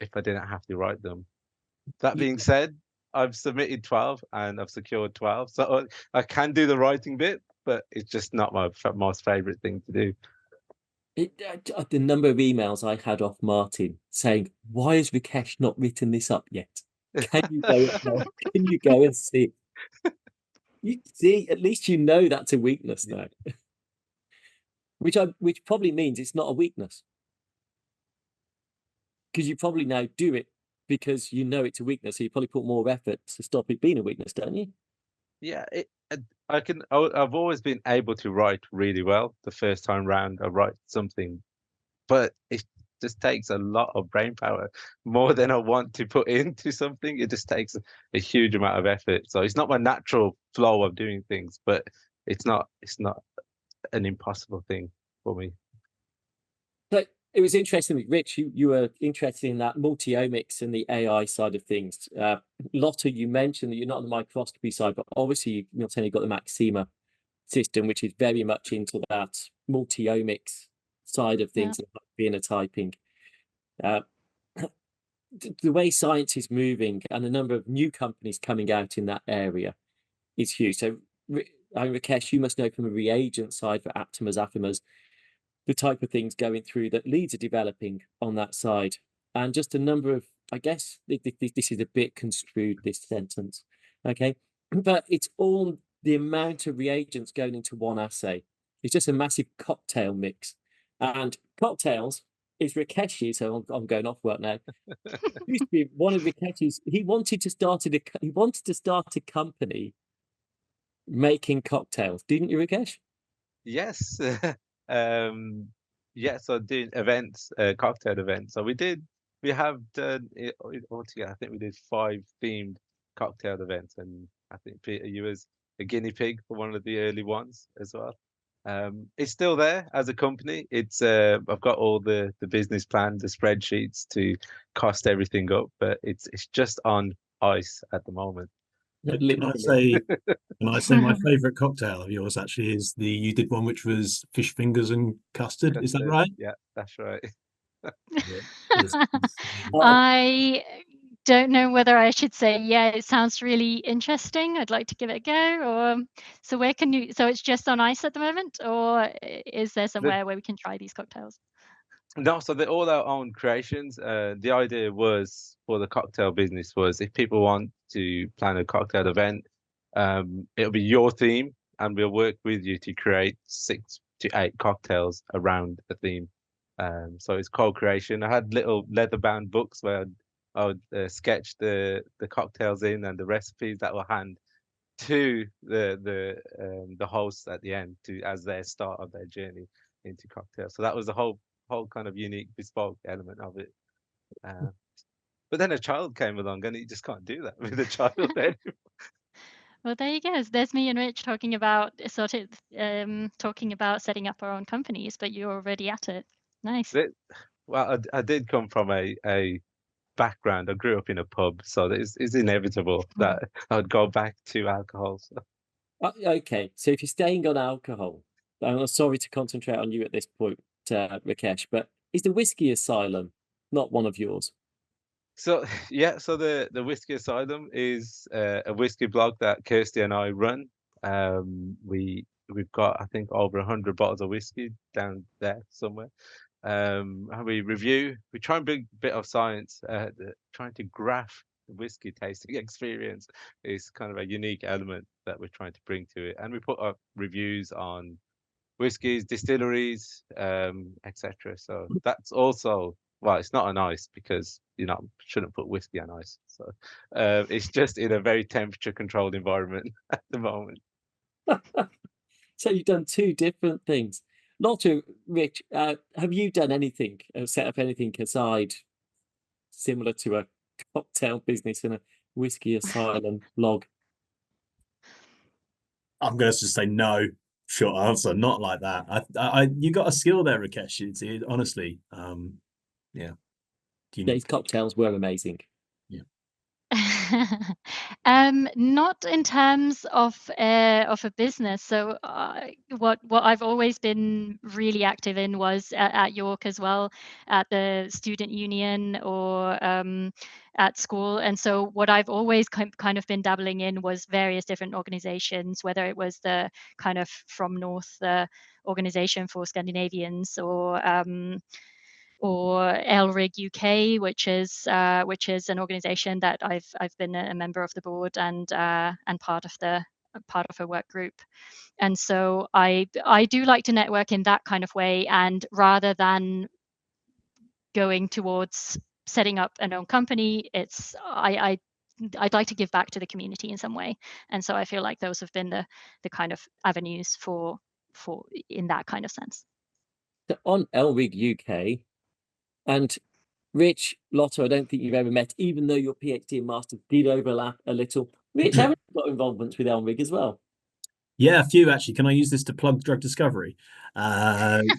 Speaker 5: if I didn't have to write them. That being said, I've submitted 12 and I've secured 12. So I can do the writing bit, but it's just not my most favorite thing to do.
Speaker 3: The number of emails I had off Martin saying, "Why has Rakesh not written this up yet? Can you go? Can you go and see?" You see, at least you know that's a weakness now, which probably means it's not a weakness, because you probably now do it because you know it's a weakness. So you probably put more effort to stop it being a weakness, don't you?
Speaker 5: Yeah, I've always been able to write really well. The first time round, I write something, but it just takes a lot of brain power, more than I want to put into something. It just takes a huge amount of effort. So it's not my natural flow of doing things, but it's not an impossible thing for me.
Speaker 3: So it was interesting, Rich, you were interested in that multi-omics and the AI side of things. Lotta, you mentioned that you're not on the microscopy side, but obviously you've got the Maxima system, which is very much into that multi-omics side of things, phenotyping. The way science is moving and the number of new companies coming out in that area is huge. So, Rakesh, you must know from the reagent side for aptamers, affimers, the type of things going through that Leeds are developing on that side. And just a number of, I guess, this is a bit construed, this sentence, okay? But it's all the amount of reagents going into one assay. It's just a massive cocktail mix. And cocktails is Rakesh's, so I'm going off work now. Used to be one of Rakesh's. He wanted to start a company making cocktails, didn't you, Rakesh?
Speaker 5: Yes. Yeah, so doing events, cocktail events. So we have done it altogether. I think we did 5 themed cocktail events, and I think Peter, you was a guinea pig for one of the early ones as well. It's still there as a company. It's I've got all the business plan, the spreadsheets to cost everything up, but it's just on ice at the moment.
Speaker 2: Can I say my favourite cocktail of yours actually is you did one which was fish fingers and custard. Is that right?
Speaker 5: Yeah, that's right.
Speaker 4: I don't know whether I should say, yeah, it sounds really interesting. I'd like to give it a go. Or so where can you? So it's just on ice at the moment, or is there somewhere where we can try these cocktails?
Speaker 5: No, so they're all our own creations. The idea was for the cocktail business was if people want to plan a cocktail event, it'll be your theme, and we'll work with you to create 6 to 8 cocktails around a theme. So it's co-creation. I had little leather-bound books where I would sketch the cocktails in and the recipes that were hand to the hosts at the end as their start of their journey into cocktails. So that was the whole kind of unique bespoke element of it. But then a child came along, and you just can't do that with a child anymore.
Speaker 4: Well, there you go. There's me and Rich talking about talking about setting up our own companies, but you're already at it. Nice.
Speaker 5: Well, I did come from a background. I grew up in a pub, so it's inevitable that I'd go back to alcohol. So.
Speaker 3: Okay, so if you're staying on alcohol, I'm sorry to concentrate on you at this point, Rakesh, but is the Whiskey Asylum not one of yours?
Speaker 5: So yeah, so the Whiskey Asylum is a whiskey blog that Kirsty and I run. We've got, I think, over 100 bottles of whiskey down there somewhere. And we try and bring a bit of science. Trying to graph the whiskey tasting experience is kind of a unique element that we're trying to bring to it. And we put up reviews on whiskies, distilleries, etc. So that's also, well, it's not on ice because shouldn't put whiskey on ice. So it's just in a very temperature controlled environment at the moment.
Speaker 3: So you've done 2 different things. Lotta, Rich, have you done anything, set up anything aside, similar to a cocktail business and a whiskey asylum log?
Speaker 2: I'm going to just say no. Short answer, not like that. You got a skill there, Rakesh. Honestly, yeah.
Speaker 3: These cocktails were amazing.
Speaker 4: Not in terms of a business. So what I've always been really active in was at York as well, at the student union or at school. And so what I've always kind of been dabbling in was various different organizations, whether it was the kind of From North, the organization for Scandinavians, or LRIG UK, which is an organisation that I've been a member of the board and part of a work group. And so I do like to network in that kind of way, and rather than going towards setting up an own company, I'd like to give back to the community in some way. And so I feel like those have been the kind of avenues for in that kind of sense.
Speaker 3: So on LRIG UK, and Rich, Lotta, I don't think you've ever met, even though your PhD and Masters did overlap a little. Rich, haven't you got involvements with LRIG as well?
Speaker 2: Yeah, a few actually. Can I use this to plug drug discovery? Obviously,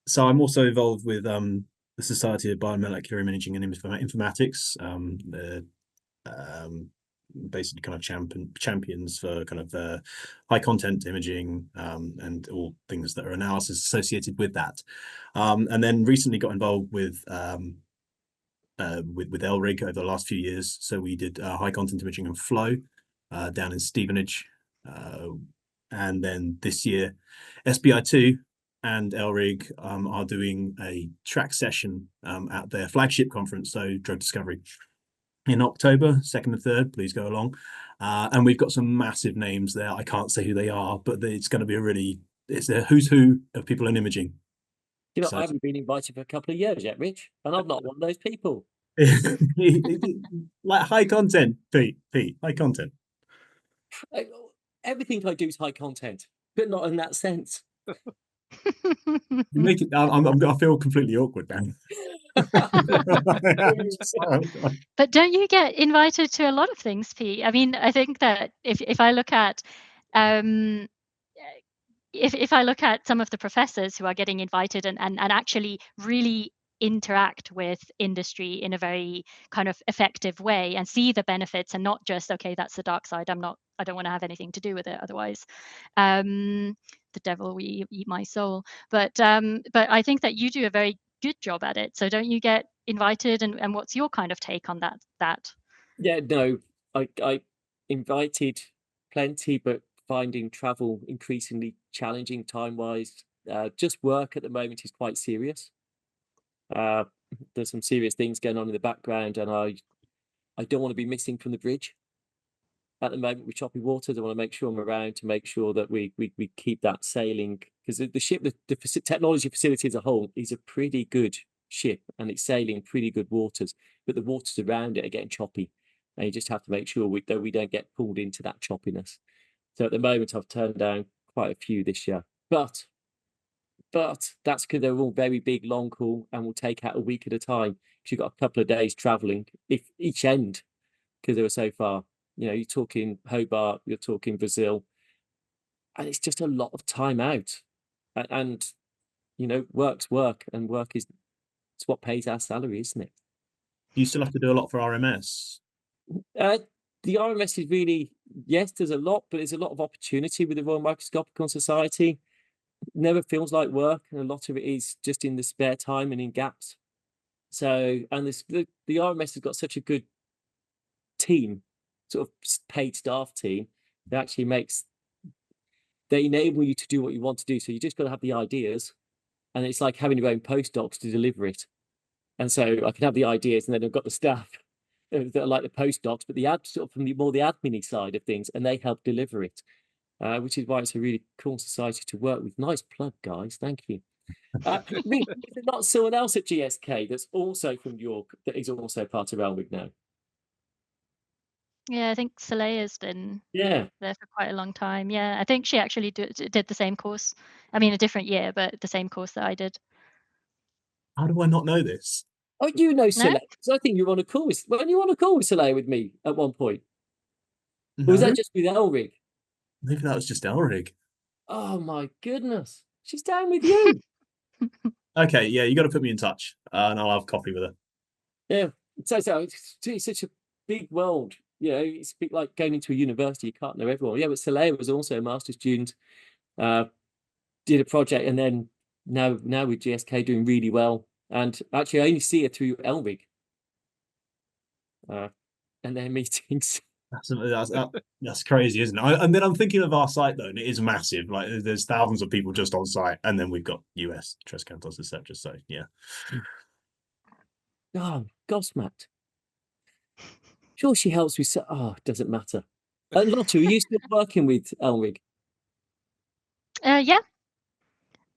Speaker 2: so I'm also involved with the Society of Biomolecular Imaging and Informatics. Basically kind of champions for kind of high content imaging and all things that are analysis associated with that. And then recently got involved with LRIG over the last few years. So we did high content imaging and flow down in Stevenage. And then this year, SBI2 and LRIG are doing a track session at their flagship conference, so Drug Discovery, in October, 2nd and 3rd. Please go along. And we've got some massive names there. I can't say who they are, but it's going to be it's a who's who of people in imaging.
Speaker 3: You know, I haven't been invited for a couple of years yet, Rich, and I'm not one of those people.
Speaker 2: Like high content, Pete, high content.
Speaker 3: Everything I do is high content, but not in that sense.
Speaker 2: You make it. I feel completely awkward now.
Speaker 4: But don't you get invited to a lot of things, Pete? I mean, I think that if I look at if I look at some of the professors who are getting invited and actually really interact with industry in a very kind of effective way and see the benefits, and not just, okay, that's the dark side, I don't want to have anything to do with it, otherwise the devil will eat my soul. But I think that you do a very good job at it. So don't you get invited, and what's your kind of take on that?
Speaker 3: Yeah, no, I invited plenty, but finding travel increasingly challenging time-wise. Just work at the moment is quite serious. There's some serious things going on in the background, and I don't want to be missing from the bridge at the moment with choppy waters. I want to make sure I'm around to make sure that we keep that sailing, because the ship, the technology facility as a whole is a pretty good ship, and it's sailing pretty good waters, but the waters around it are getting choppy, and you just have to make sure we don't get pulled into that choppiness. So at the moment, I've turned down quite a few this year, but that's because they're all very big, long haul, and we'll take out a week at a time, because you've got a couple of days traveling if each end, because they were so far. You know, you're talking Hobart, you're talking Brazil, and it's just a lot of time out. And you know, work's work, and work is it's what pays our salary, isn't it?
Speaker 2: You still have to do a lot for RMS.
Speaker 3: The RMS is really, yes, there's a lot, but there's a lot of opportunity with the Royal Microscopical Society. It never feels like work, and a lot of it is just in the spare time and in gaps. So, and the RMS has got such a good team, sort of paid staff team, that actually they enable you to do what you want to do. So you just got to have the ideas, and it's like having your own postdocs to deliver it. And so I can have the ideas, and then I've got the staff that are like the postdocs, but the sort of from the admin side of things, and they help deliver it, which is why it's a really cool society to work with. Nice plug, guys. Thank you. Is there not someone else at GSK that's also from York that is also part of LRIG now?
Speaker 4: Yeah, I think Soleil's been
Speaker 3: Yeah.
Speaker 4: there for quite a long time. Yeah, I think she actually did the same course. I mean, a different year, but the same course that I did.
Speaker 2: How do I not know this?
Speaker 3: Oh, you know
Speaker 4: No?
Speaker 3: Soleil, because I think you were on a call with, weren't you on a call with Soleil with me at one point? Or was
Speaker 2: No,
Speaker 3: that just with Elrig?
Speaker 2: maybe that was just Elrig.
Speaker 3: Oh my goodness. She's down with you.
Speaker 2: Okay, yeah, you got to put me in touch, and I'll have coffee with her.
Speaker 3: Yeah. So it's such a big world. You know, it's a bit like going into a university, you can't know everyone. Yeah, but Soleil was also a master's student, did a project, and then now with GSK doing really well. And actually I only see her through Elrig. And their meetings.
Speaker 2: That's crazy, isn't it? And then I'm thinking of our site though, and it is massive. Like there's thousands of people just on site, and then we've got US Tres Cantos, etc. So yeah.
Speaker 3: Oh, gobsmacked. Sure, she helps with. Oh, doesn't matter. Lotta, are you still working with Elrig?
Speaker 4: Yeah.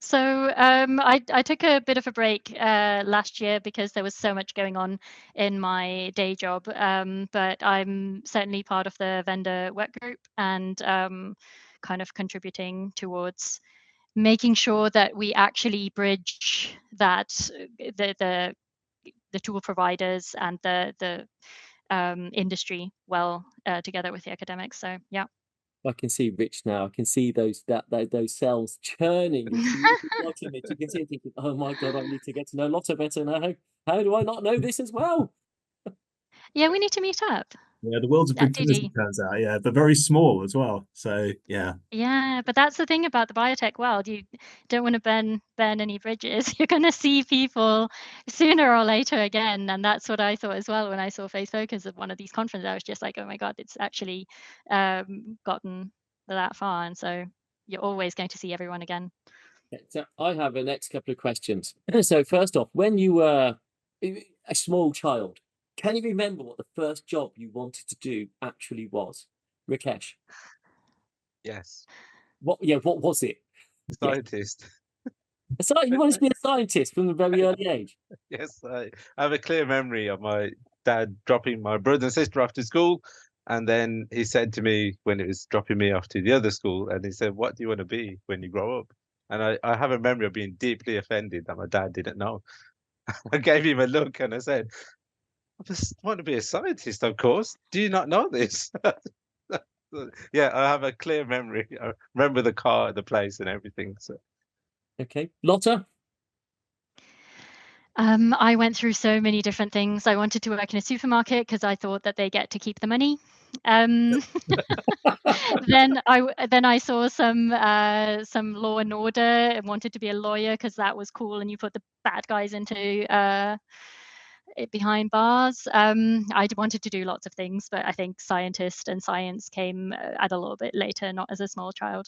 Speaker 4: So I took a bit of a break last year because there was so much going on in my day job. But I'm certainly part of the vendor work group and kind of contributing towards making sure that we actually bridge that the tool providers and the industry well together with the academics. So yeah.
Speaker 3: I can see Rich now. I can see those cells churning. You can see it thinking, "Oh my god, I need to get to know Lotta better now. How do I not know this as well?"
Speaker 4: Yeah, we need to meet up.
Speaker 2: Yeah, the world's a
Speaker 4: Yeah,
Speaker 2: big place, it turns out. Yeah, but very small as well. So yeah.
Speaker 4: Yeah, but that's the thing about the biotech world. You don't want to burn any bridges. You're going to see people sooner or later again, and that's what I thought as well when I saw Face Focus at one of these conferences. I was just like, oh my god, it's actually gotten that far, and so you're always going to see everyone again.
Speaker 3: So I have the next couple of questions. So first off, when you were a small child, can you remember what the first job you wanted to do actually was? Rakesh,
Speaker 5: Yes.
Speaker 3: what was it?
Speaker 5: Scientist.
Speaker 3: You wanted to be a scientist from a very early age.
Speaker 5: Yes, I have a clear memory of my dad dropping my brother and sister off to school. And then he said to me when it was dropping me off to the other school, and he said, "What do you want to be when you grow up?" And I have a memory of being deeply offended that my dad didn't know. I gave him a look and I said, "I just want to be a scientist, of course. Do you not know this?" Yeah, I have a clear memory. I remember the car, the place, and everything. So
Speaker 3: Okay, Lotta.
Speaker 4: I went through so many different things. I wanted to work in a supermarket because I thought that they get to keep the money. Then I saw some Law and Order and wanted to be a lawyer because that was cool, and you put the bad guys into behind bars. I wanted to do lots of things, but I think scientist and science came at a little bit later, not as a small child.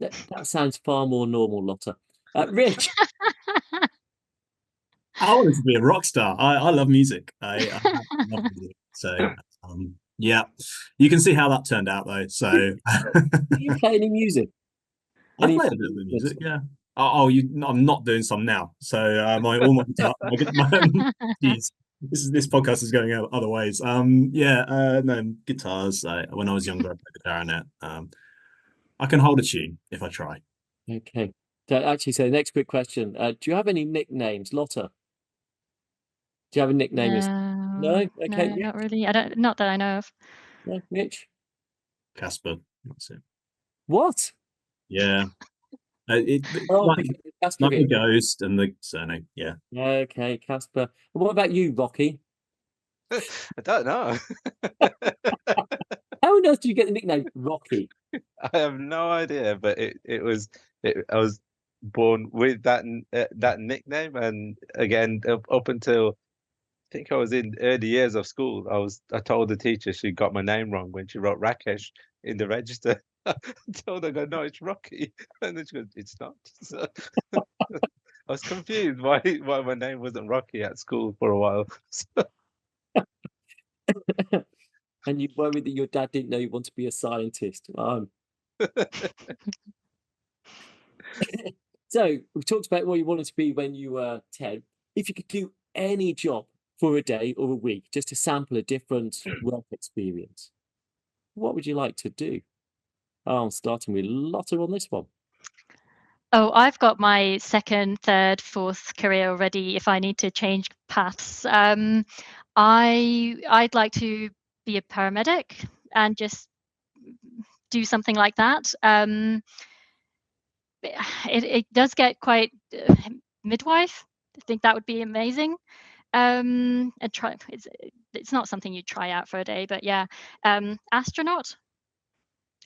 Speaker 3: That sounds far more normal, Lotta. Rich.
Speaker 2: I wanted to be a rock star. I love music. I love music. So yeah, you can see how that turned out though. So
Speaker 3: Do you play any music?
Speaker 2: I play a bit of music. Yeah. Oh, I'm not doing some now. So all my guitar, geez, this podcast is going other ways. No guitars. When I was younger, I played the clarinet. I can hold a tune if I try.
Speaker 3: Okay. So the next quick question: do you have any nicknames, Lotta? Do you have a nickname? No. Okay.
Speaker 4: No, not really. Not that I know of.
Speaker 3: No, Mitch.
Speaker 2: Casper. That's it.
Speaker 3: What?
Speaker 2: Yeah. Like the ghost and the surname. Yeah.
Speaker 3: Okay, Casper. What about you, Rocky?
Speaker 5: I don't know.
Speaker 3: How on earth do you get the nickname Rocky?
Speaker 5: I have no idea, but I was born with that nickname, and again up until I think I was in early years of school, I told the teacher she got my name wrong when she wrote Rakesh in the register. I told her, "No, it's Rocky," and then she goes, "It's not." So, I was confused why my name wasn't Rocky at school for a while. So,
Speaker 3: And you worried that your dad didn't know you want to be a scientist. So we talked about what you wanted to be when you were 10. If you could do any job for a day or a week just to sample a different work experience, what would you like to do? I'm starting with Lotta on this one.
Speaker 4: Oh, I've got my second, third, fourth career already if I need to change paths. I'd like to be a paramedic and just do something like that. It does get quite midwife. I think that would be amazing. And try it's not something you try out for a day, but yeah. Astronaut.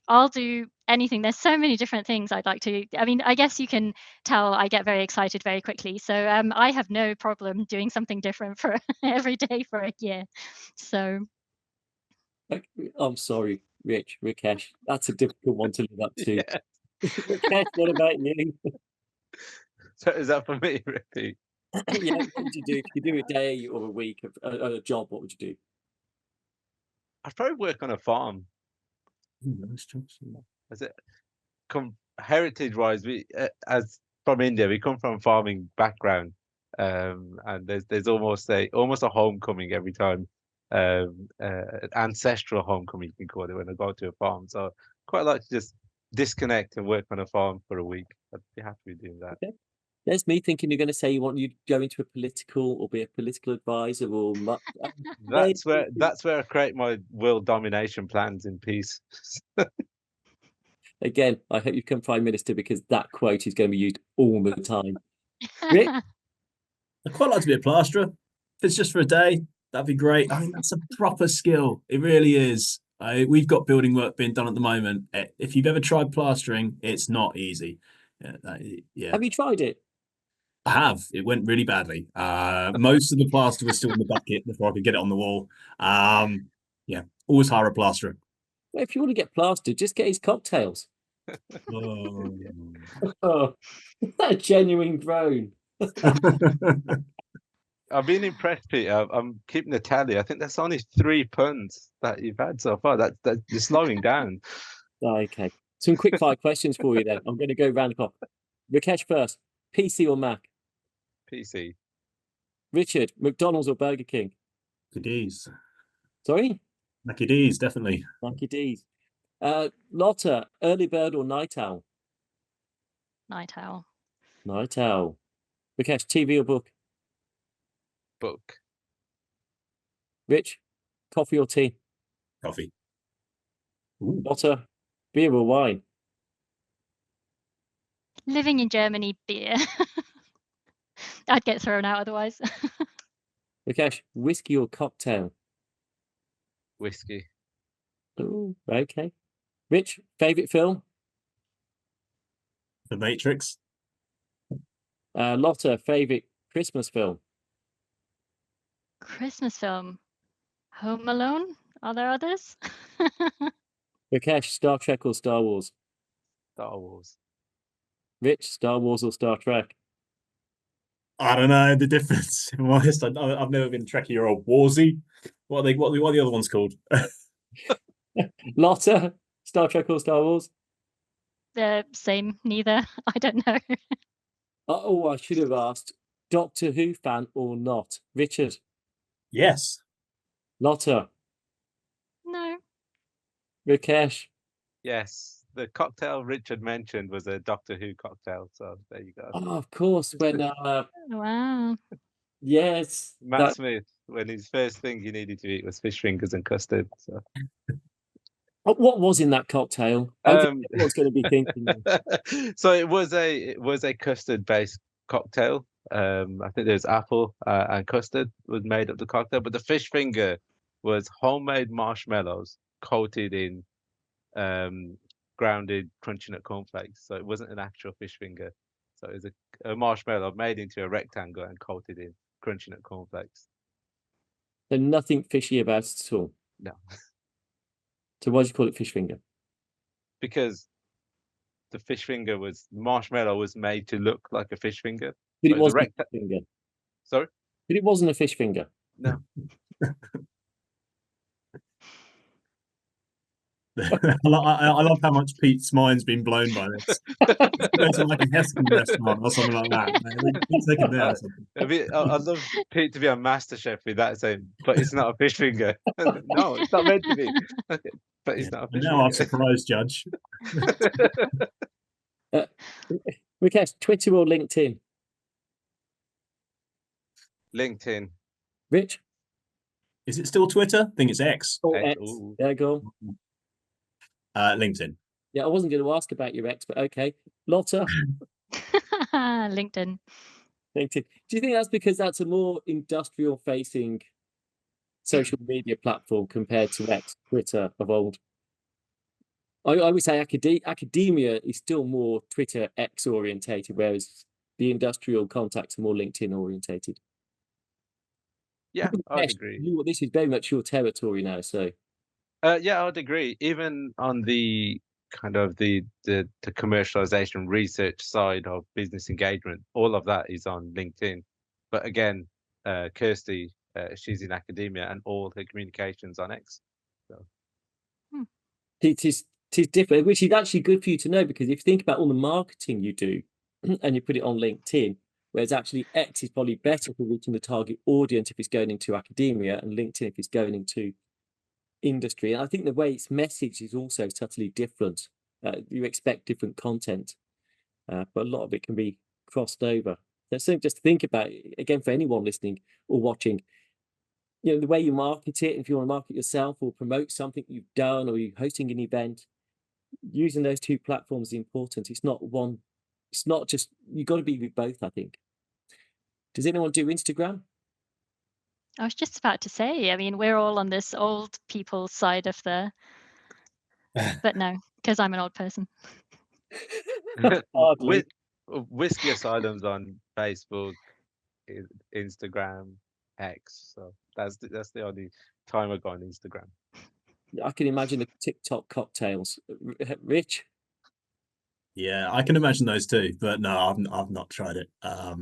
Speaker 4: I'll do anything. There's so many different things I'd like to. I mean, I guess you can tell I get very excited very quickly. So I have no problem doing something different for every day for a year. So
Speaker 3: I'm sorry, Rakesh. That's a difficult one to live up to.
Speaker 5: Yeah.
Speaker 3: Rakesh, what about you?
Speaker 5: So is that for me, Räty?
Speaker 3: Yeah, what would you do if you could do a day or a week of a job? What would you do?
Speaker 5: I'd probably work on a farm.
Speaker 2: Nice choice.
Speaker 5: As it heritage-wise, we as from India, we come from farming background, and there's almost a homecoming every time, ancestral homecoming you can call it when I go to a farm. So quite like to just disconnect and work on a farm for a week. I'd be happy with doing that.
Speaker 3: Okay. There's me thinking you're going to say you want you go into a political or be a political advisor or
Speaker 5: That's where I create my world domination plans in peace.
Speaker 3: again, I hope you become Prime Minister because that quote is going to be used all the time. Rick?
Speaker 2: I'd quite like to be a plasterer. If it's just for a day, that'd be great. I mean, that's a proper skill. It really is. We've got building work being done at the moment. If you've ever tried plastering, it's not easy. Yeah.
Speaker 3: Have you tried it?
Speaker 2: I have. It went really badly. Most of the plaster was still in the bucket before I could get it on the wall. Yeah, always hire a plasterer.
Speaker 3: Well, if you want to get plastered, just get his cocktails.
Speaker 2: Oh.
Speaker 3: Oh, that a genuine groan.
Speaker 5: I've been impressed, Peter. I'm keeping the tally. I think that's only 3 puns that you've had so far. That you're slowing down.
Speaker 3: Okay. Some quick fire questions for you then. I'm going to go round the clock. Rakesh first. PC or Mac?
Speaker 5: PC.
Speaker 3: Richard, McDonald's or Burger King?
Speaker 2: Mackie D's.
Speaker 3: Sorry?
Speaker 2: Mackie D's, definitely.
Speaker 3: Mackie D's. Lotta, early bird or night owl?
Speaker 4: night owl.
Speaker 3: Night owl. Rakesh, TV or book?
Speaker 5: Book.
Speaker 3: Rich, coffee or tea?
Speaker 2: Coffee. Ooh.
Speaker 3: Lotta, beer or wine?
Speaker 4: Living in Germany, beer. I'd get thrown out otherwise.
Speaker 3: Rakesh, whiskey or cocktail?
Speaker 5: Whiskey.
Speaker 3: Ooh, okay. Rich, favourite film?
Speaker 2: The Matrix.
Speaker 3: Lotta, favourite Christmas film?
Speaker 4: Christmas film. Home Alone? Are there others?
Speaker 3: Rakesh, Star Trek or Star Wars?
Speaker 5: Star Wars.
Speaker 3: Rich, Star Wars or Star Trek?
Speaker 2: I don't know the difference. If I'm honest, I've never been Trekkie or a Warsy. What are the other ones called?
Speaker 3: Lotta, Star Trek or Star Wars?
Speaker 4: Same, neither. I don't know.
Speaker 3: Oh, I should have asked. Doctor Who fan or not? Richard?
Speaker 2: Yes.
Speaker 3: Lotta?
Speaker 4: No.
Speaker 3: Rakesh?
Speaker 5: Yes. The cocktail Richard mentioned was a Doctor Who cocktail. So there you go.
Speaker 3: Oh, of course. When
Speaker 4: Wow.
Speaker 3: yes,
Speaker 5: Matt Smith, when his first thing he needed to eat was fish fingers and custard. So.
Speaker 3: What was in that cocktail? I was going to be thinking.
Speaker 5: So it was a custard-based cocktail. I think there's apple and custard was made of the cocktail, but the fish finger was homemade marshmallows coated in grounded crunchy nut cornflakes. So it wasn't an actual fish finger. So it was a marshmallow made into a rectangle and coated in crunchy nut cornflakes.
Speaker 3: So nothing fishy about it at all?
Speaker 5: No.
Speaker 3: So why do you call it fish finger?
Speaker 5: Because the fish finger marshmallow was made to look like a fish finger.
Speaker 3: But it wasn't a
Speaker 5: fish
Speaker 3: finger.
Speaker 5: Sorry?
Speaker 3: But it wasn't a fish finger.
Speaker 5: No.
Speaker 2: I love how much Pete's mind's been blown by this. Go to like a Heston restaurant or something like that. Pete's taken there or something.
Speaker 5: I'd love Pete to be on MasterChef with that saying, but it's not a fish finger. No, it's not meant to be. Okay, but it's not a fish
Speaker 2: Now I'm
Speaker 5: finger.
Speaker 2: surprised, Judge.
Speaker 3: Rakesh, Twitter or LinkedIn?
Speaker 5: LinkedIn.
Speaker 3: Rich?
Speaker 2: Is it still Twitter? I think it's X.
Speaker 3: Or
Speaker 5: X,
Speaker 3: X?
Speaker 5: ooh.
Speaker 3: There you go.
Speaker 2: LinkedIn.
Speaker 3: Yeah, I wasn't going to ask about your X, but okay. Lotta?
Speaker 4: LinkedIn.
Speaker 3: LinkedIn. Do you think that's because that's a more industrial-facing social media platform compared to X, Twitter of old? I would say academia is still more Twitter X orientated, whereas the industrial contacts are more LinkedIn orientated.
Speaker 5: Yeah, I'd agree.
Speaker 3: This is very much your territory now, so.
Speaker 5: Yeah, I'd agree. Even on the kind of the commercialization research side of business engagement, all of that is on LinkedIn. But again, Kirsty, she's in academia and all her communications on X. So.
Speaker 3: It is different, which is actually good for you to know, because if you think about all the marketing you do and you put it on LinkedIn, whereas actually X is probably better for reaching the target audience if it's going into academia, and LinkedIn if it's going into industry. And I think the way it's messaged is also totally different. You expect different content, but a lot of it can be crossed over. So just think about it, again, for anyone listening or watching, you know, the way you market it, if you want to market yourself or promote something you've done, or you're hosting an event, using those two platforms is important. It's not one, it's not just, you've got to be with both, I think. Does anyone do Instagram?
Speaker 4: I was just about to say, I mean, we're all on this old people side of the, but no, because I'm an old person.
Speaker 5: Whiskey Asylum's on Facebook, Instagram, X. So that's the only time I go on Instagram.
Speaker 3: I can imagine the TikTok cocktails. Rich?
Speaker 2: Yeah, I can imagine those too, but no, I've not tried it. I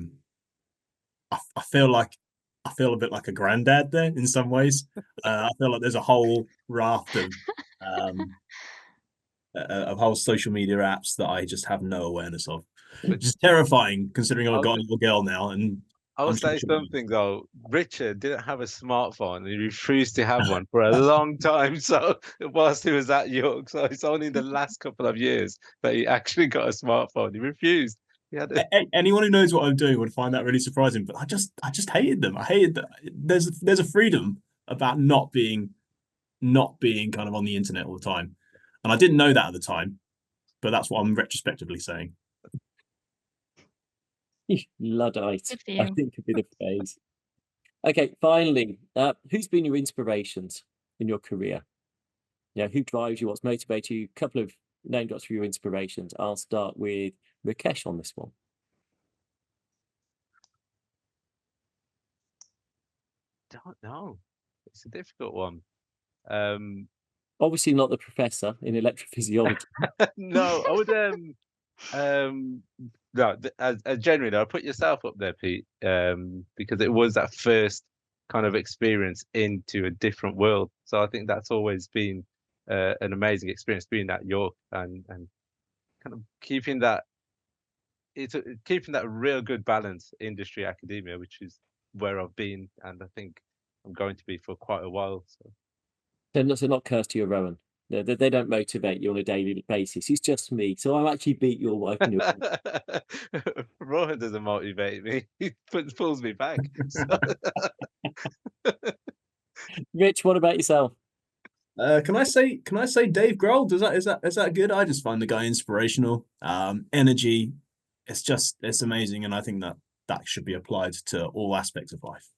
Speaker 2: feel a bit like a granddad there in some ways. I feel like there's a whole raft of whole social media apps that I just have no awareness of. Which is terrifying considering I've got a little girl now, and
Speaker 5: I will say something though. Richard didn't have a smartphone. He refused to have one for a long time. So whilst he was at York, so it's only in the last couple of years that he actually got a smartphone. He refused.
Speaker 2: Anyone who knows what I'm doing would find that really surprising. But I just hated them. I hated that. There's a freedom about not being kind of on the internet all the time, and I didn't know that at the time. But that's what I'm retrospectively saying.
Speaker 3: Luddite, I think could be the phrase. Okay, finally, who's been your inspirations in your career? Yeah, who drives you? What's motivated you? A couple of name drops for your inspirations. I'll start with Rakesh on this one.
Speaker 5: Don't know. It's a difficult one.
Speaker 3: Obviously not the professor in electrophysiology.
Speaker 5: No, I would no, as generally, I'll put yourself up there, Pete, because it was that first kind of experience into a different world. So I think that's always been an amazing experience, being at York and kind of keeping that real good balance, industry, academia, which is where I've been, and I think I'm going to be for quite a while.
Speaker 3: So not Kirsty or Rowan. They don't motivate you on a daily basis. It's just me. So I actually beat your wife. And your
Speaker 5: Rowan doesn't motivate me. He pulls me back. So.
Speaker 3: Rich, what about yourself?
Speaker 2: Can I say Dave Grohl? Is that good? I just find the guy inspirational. Energy. It's amazing, and I think that should be applied to all aspects of life.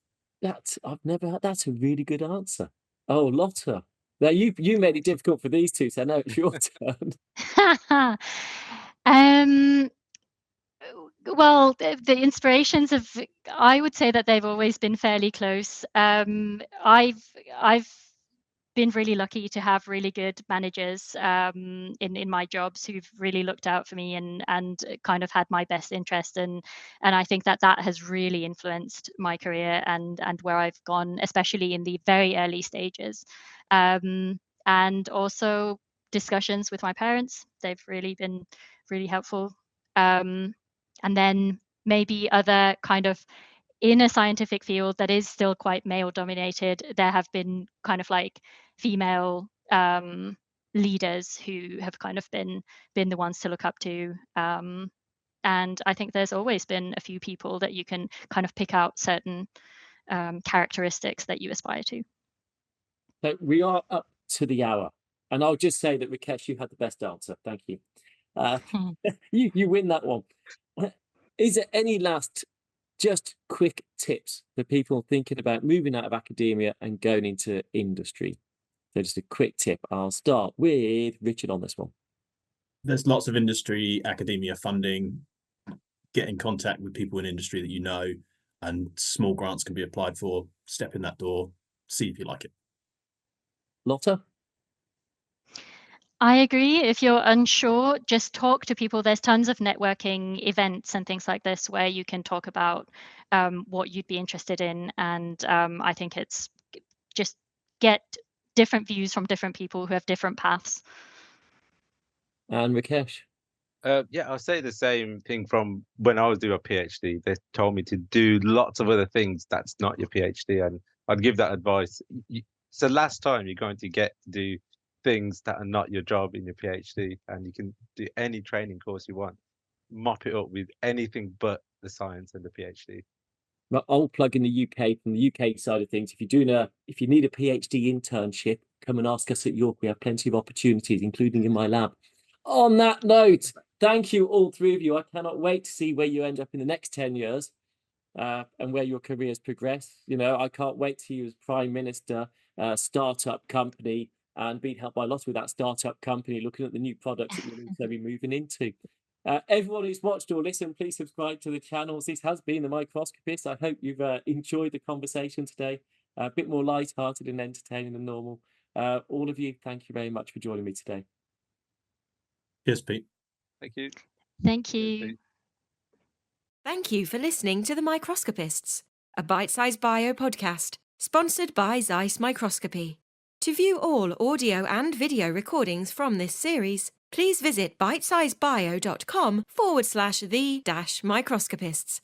Speaker 3: I've never had. That's a really good answer. Oh, Lotta. Now you made it difficult for these two, so now it's your turn.
Speaker 4: Well, the inspirations I would say that they've always been fairly close. I've been really lucky to have really good managers in my jobs who've really looked out for me and kind of had my best interest, and I think that has really influenced my career and where I've gone, especially in the very early stages. And also discussions with my parents. They've really been really helpful. And then maybe other kind of in a scientific field that is still quite male dominated, there have been kind of like female leaders who have kind of been the ones to look up to. And I think there's always been a few people that you can kind of pick out certain characteristics that you aspire to.
Speaker 3: So we are up to the hour, and I'll just say that Rakesh, you had the best answer. Thank you. You win that one. Is there any last just quick tips for people thinking about moving out of academia and going into industry? So just a quick tip. I'll start with Richard on this one.
Speaker 2: There's lots of industry, academia funding. Get in contact with people in industry that you know, and small grants can be applied for. Step in that door, see if you like it.
Speaker 3: Lotta?
Speaker 4: I agree. If you're unsure, just talk to people. There's tons of networking events and things like this where you can talk about what you'd be interested in. And I think it's just get different views from different people who have different paths.
Speaker 3: And Rakesh?
Speaker 5: Yeah, I'll say the same thing from when I was doing a PhD. They told me to do lots of other things that's not your PhD, and I'd give that advice. It's the last time you're going to get to do things that are not your job in your PhD, and you can do any training course you want. Mop it up with anything but the science and the PhD.
Speaker 3: Well, I'll plug in the UK, from the UK side of things. If you need a PhD internship, come and ask us at York. We have plenty of opportunities, including in my lab. On that note, thank you, all three of you. I cannot wait to see where you end up in the next 10 years and where your careers progress. You know, I can't wait to see you as Prime Minister, startup company, and being helped by Lotta with that startup company, looking at the new products that you're going to be moving into. Everyone who's watched or listened, please subscribe to the channels. This has been the Microscopists. I hope you've enjoyed the conversation today. A bit more light-hearted and entertaining than normal. All of you, thank you very much for joining me today.
Speaker 2: Cheers, Pete.
Speaker 5: Thank you.
Speaker 4: Thank you.
Speaker 5: Cheers, Pete.
Speaker 6: Thank you for listening to The Microscopists, a bite-sized bio podcast sponsored by Zeiss Microscopy. To view all audio and video recordings from this series, please visit bitesizebio.com/the-microscopists.